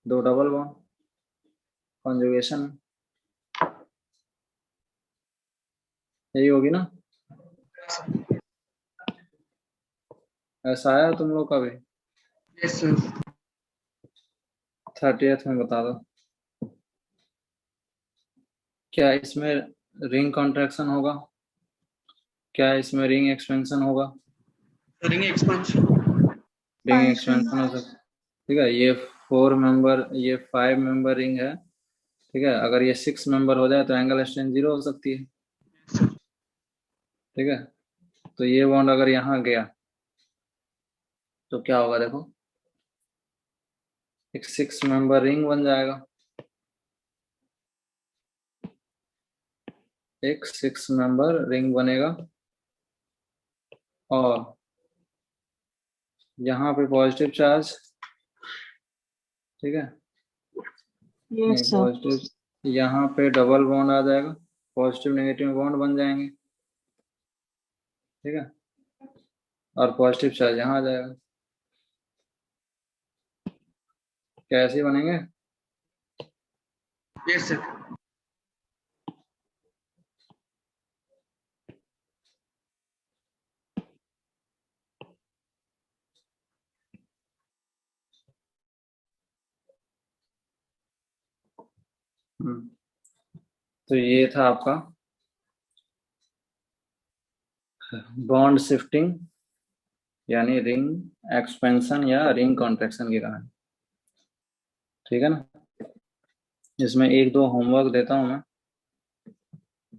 2 डबल बॉन्ड कॉन्जुगेशन, यही होगी ना? ऐसा आया तुम लोग का भी? Yes sir. 30th में बता दो, क्या इसमें रिंग कॉन्ट्रैक्शन होगा, क्या इसमें रिंग एक्सपेंशन होगा? Ring expansion. रिंग एक्सपेंशन हो सकता। ठीक है, ये 4 मेंबर, ये 5 मेंबर रिंग है। ठीक है, अगर ये 6 मेंबर हो जाए तो एंगल स्ट्रेंथ 0 हो सकती है। ठीक है, तो ये बॉन्ड अगर यहाँ गया तो क्या होगा, देखो एक 6 मेंबर रिंग बन जाएगा, एक 6 मेंबर रिंग बनेगा, और यहाँ पे पॉजिटिव चार्ज ठीक है, नहीं यस सर। पॉजिटिव यहाँ पे डबल बॉन्ड आ जाएगा, पॉजिटिव नेगेटिव बॉन्ड बन जाएंगे, ठीक है, और पॉजिटिव चार्ज यहाँ आ जाएगा। कैसे बनेंगे? Yes sir. तो ये था आपका बॉन्ड शिफ्टिंग यानी रिंग एक्सपेंशन या रिंग कॉन्ट्रैक्शन की कहानी, ठीक है ना। इसमें एक दो होमवर्क देता हूँ मैं,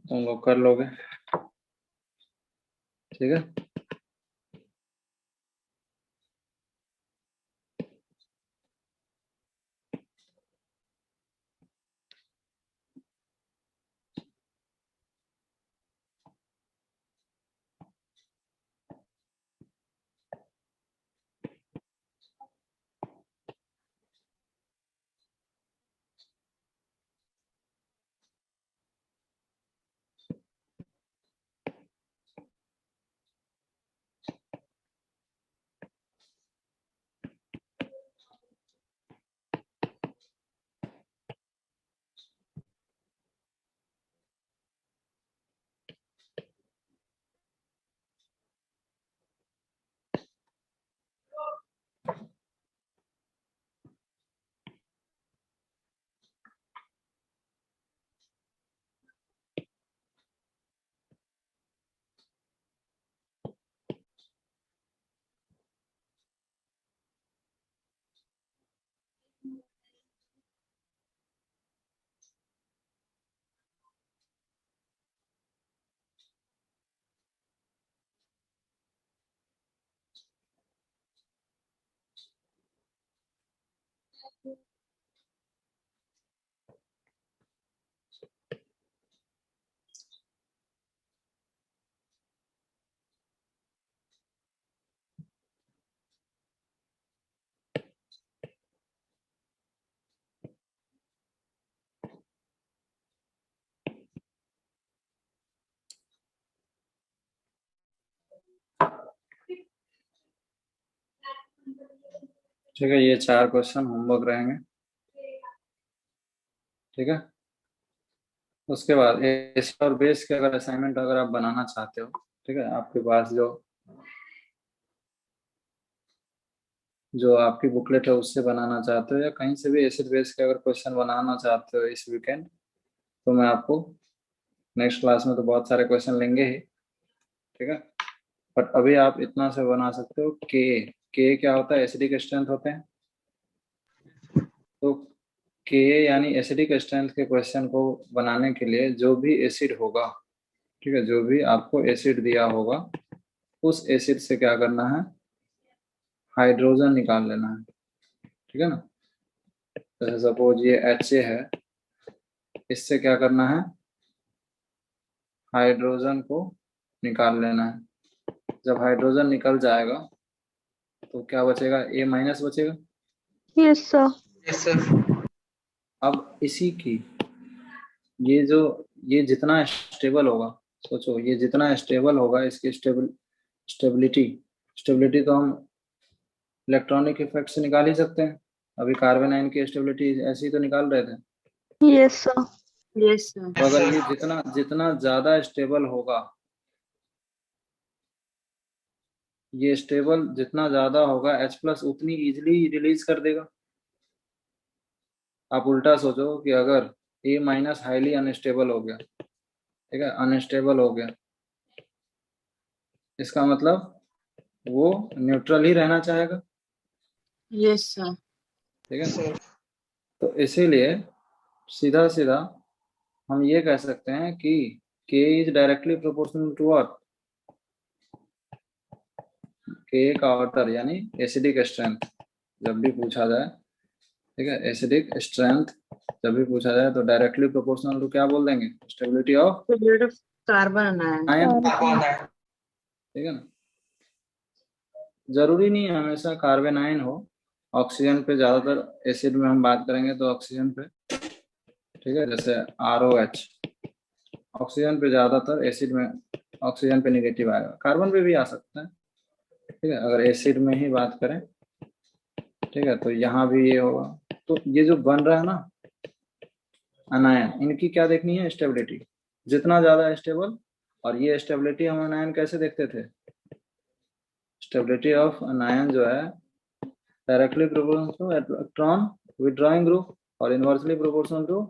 तुम लोग कर लोगे, ठीक है। ठीक है, ये 4 क्वेश्चन होमवर्क रहेंगे, ठीक है। उसके बाद एस और बेस के अगर असाइनमेंट अगर आप बनाना चाहते हो, ठीक है, आपके पास जो आपकी बुकलेट है उससे बनाना चाहते हो या कहीं से भी एसिड बेस के अगर क्वेश्चन बनाना चाहते हो इस वीकेंड, तो मैं आपको नेक्स्ट क्लास में तो बहुत सारे क्वेश्चन लेंगे ही, ठीक है, बट अभी आप इतना से बना सकते हो। के क्या होता है? एसिडिक स्ट्रेंथ होते हैं। तो के यानी एसिडिक स्ट्रेंथ के क्वेश्चन को बनाने के लिए जो भी एसिड होगा, ठीक है, जो भी आपको एसिड दिया होगा उस एसिड से क्या करना है? हाइड्रोजन निकाल लेना है, ठीक है ना। जैसे सपोज ये HA है, इससे क्या करना है? हाइड्रोजन को निकाल लेना है। जब हाइड्रोजन निकल जाएगा तो क्या बचेगा? A- बचेगा। Yes sir. Yes sir. अब इसी की ये जितना स्टेबल होगा, सोचो ये जितना स्टेबल होगा इसकी स्टेबिलिटी तो हम इलेक्ट्रॉनिक इफेक्ट से निकाल ही सकते हैं। अभी कार्बन आयन की स्टेबिलिटी ऐसी तो निकाल रहे थे। Yes sir. Yes sir. तो अगर ये जितना ज्यादा स्टेबल होगा, ये स्टेबल जितना ज्यादा होगा H+ उतनी इजीली रिलीज कर देगा। आप उल्टा सोचो कि अगर A- हाईली अनस्टेबल हो गया, ठीक है, अनस्टेबल हो गया, इसका मतलब वो न्यूट्रल ही रहना चाहेगा, यस सर। ठीक है। तो इसीलिए सीधा सीधा हम ये कह सकते हैं कि K is directly proportional to what? K का ऑर्डर यानी एसिडिक स्ट्रेंथ जब भी पूछा जाए, ठीक है, एसिडिक स्ट्रेंथ जब भी पूछा जाए तो डायरेक्टली प्रोपोर्शनल टू क्या बोल देंगे? Stability of carbon ion. Ion, carbon है। ठीक है ना। जरूरी नहीं है हमेशा कार्बन आयन हो, ऑक्सीजन पे ज्यादातर एसिड में हम बात करेंगे तो ऑक्सीजन पे, ठीक है, जैसे ROH, ऑक्सीजन पे ज्यादातर, एसिड में ऑक्सीजन पे नेगेटिव आएगा, कार्बन पे भी आ सकता है, ठीक है, अगर एसिड में ही बात करें, ठीक है, तो यहाँ भी ये होगा। तो ये जो बन रहा है ना अनायन, इनकी क्या देखनी है, स्टेबिलिटी, जितना ज्यादा स्टेबल। और ये स्टेबिलिटी हम अनायन कैसे देखते थे, स्टेबिलिटी ऑफ अनायन जो है directly proportional to electron withdrawing group और inversely proportional to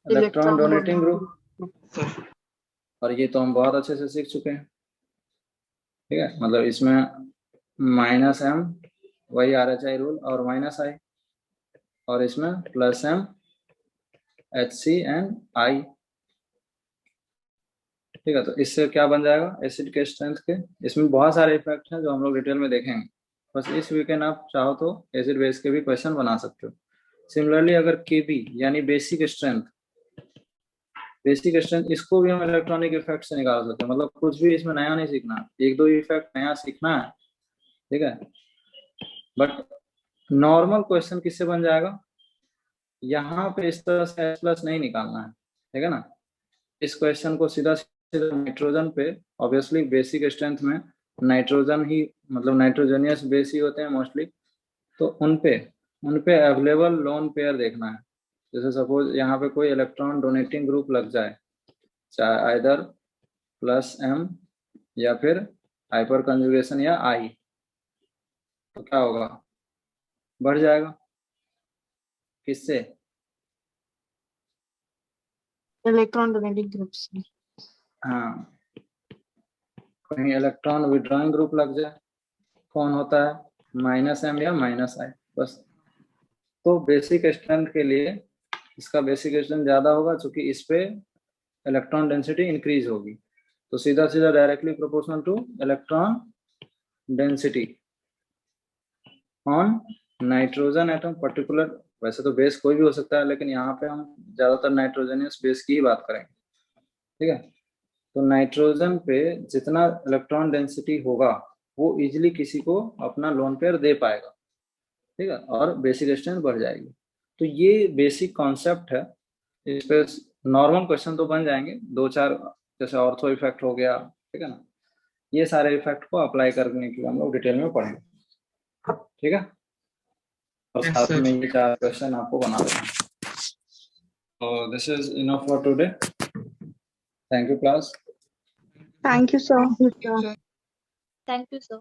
electron donating group. और ये तो हम बहुत अच्छे से सीख चुके हैं, ठीक है, मतलब इसमें -m वही RHI रूल और -I, और इसमें +m HCNI, ठीक है। तो इससे क्या बन जाएगा, एसिड के स्ट्रेंथ के, इसमें बहुत सारे इफेक्ट हैं जो हम लोग डिटेल में देखेंगे। बस इस वीकेंड आप चाहो तो एसिड बेस के भी क्वेश्चन बना सकते हो। सिमिलरली अगर Kb यानी बेसिक स्ट्रेंथ, इसको भी हम इलेक्ट्रॉनिक इफेक्ट से निकाल सकते हैं, मतलब कुछ भी इसमें नया नहीं सीखना, 1-2 इफेक्ट नया सीखना है, ठीक है। बट नॉर्मल क्वेश्चन किससे बन जाएगा, यहाँ पे इस तरह से H+ नहीं निकालना है, ठीक है ना। इस क्वेश्चन को सीधा सीधा नाइट्रोजन पे, ऑब्वियसली बेसिक स्ट्रेंथ में नाइट्रोजन ही, मतलब नाइट्रोजनियस बेस ही होते हैं मोस्टली, तो उन पे अवेलेबल लोन पेयर देखना है। जैसे सपोज यहाँ पे कोई इलेक्ट्रॉन डोनेटिंग ग्रुप लग जाए, चाहे आइदर +m या फिर हाइपर कंजुगेशन या I, तो क्या होगा, बढ़ जाएगा, किससे, इलेक्ट्रॉन डोनेटिंग ग्रुप्स। हाँ, कहीं इलेक्ट्रॉन विड्रॉइंग ग्रुप लग जाए, कौन होता है, -m या -I, बस। तो बेसिक स्ट्रेंथ के लिए इसका बेसिक स्ट्रेंथ ज्यादा होगा, क्योंकि इस पे इलेक्ट्रॉन डेंसिटी इंक्रीज होगी, तो सीधा सीधा directly proportional to electron density on nitrogen atom particular. वैसे तो बेस कोई भी हो सकता है, लेकिन यहाँ पे हम ज्यादातर नाइट्रोजनियस बेस की ही बात करेंगे, ठीक है। तो नाइट्रोजन पे जितना इलेक्ट्रॉन डेंसिटी होगा वो इजिली किसी को अपना लोन पेयर दे पाएगा, ठीक है, और बेसिक स्ट्रेंथ बढ़ जाएगी। तो ये बेसिक कॉन्सेप्ट है, इस पे नॉर्मल क्वेश्चन तो बन जाएंगे 2-4, जैसे ऑर्थो इफेक्ट हो गया, ठीक है ना, ये सारे इफेक्ट को अप्लाई करने के लिए हम लोग डिटेल में पढ़ेंगे, ठीक है। और Yes, साथ sir. में ये 4 क्वेश्चन आपको बना देना। तो this is enough for today, thank you class. Thank you, sir. Thank you, sir.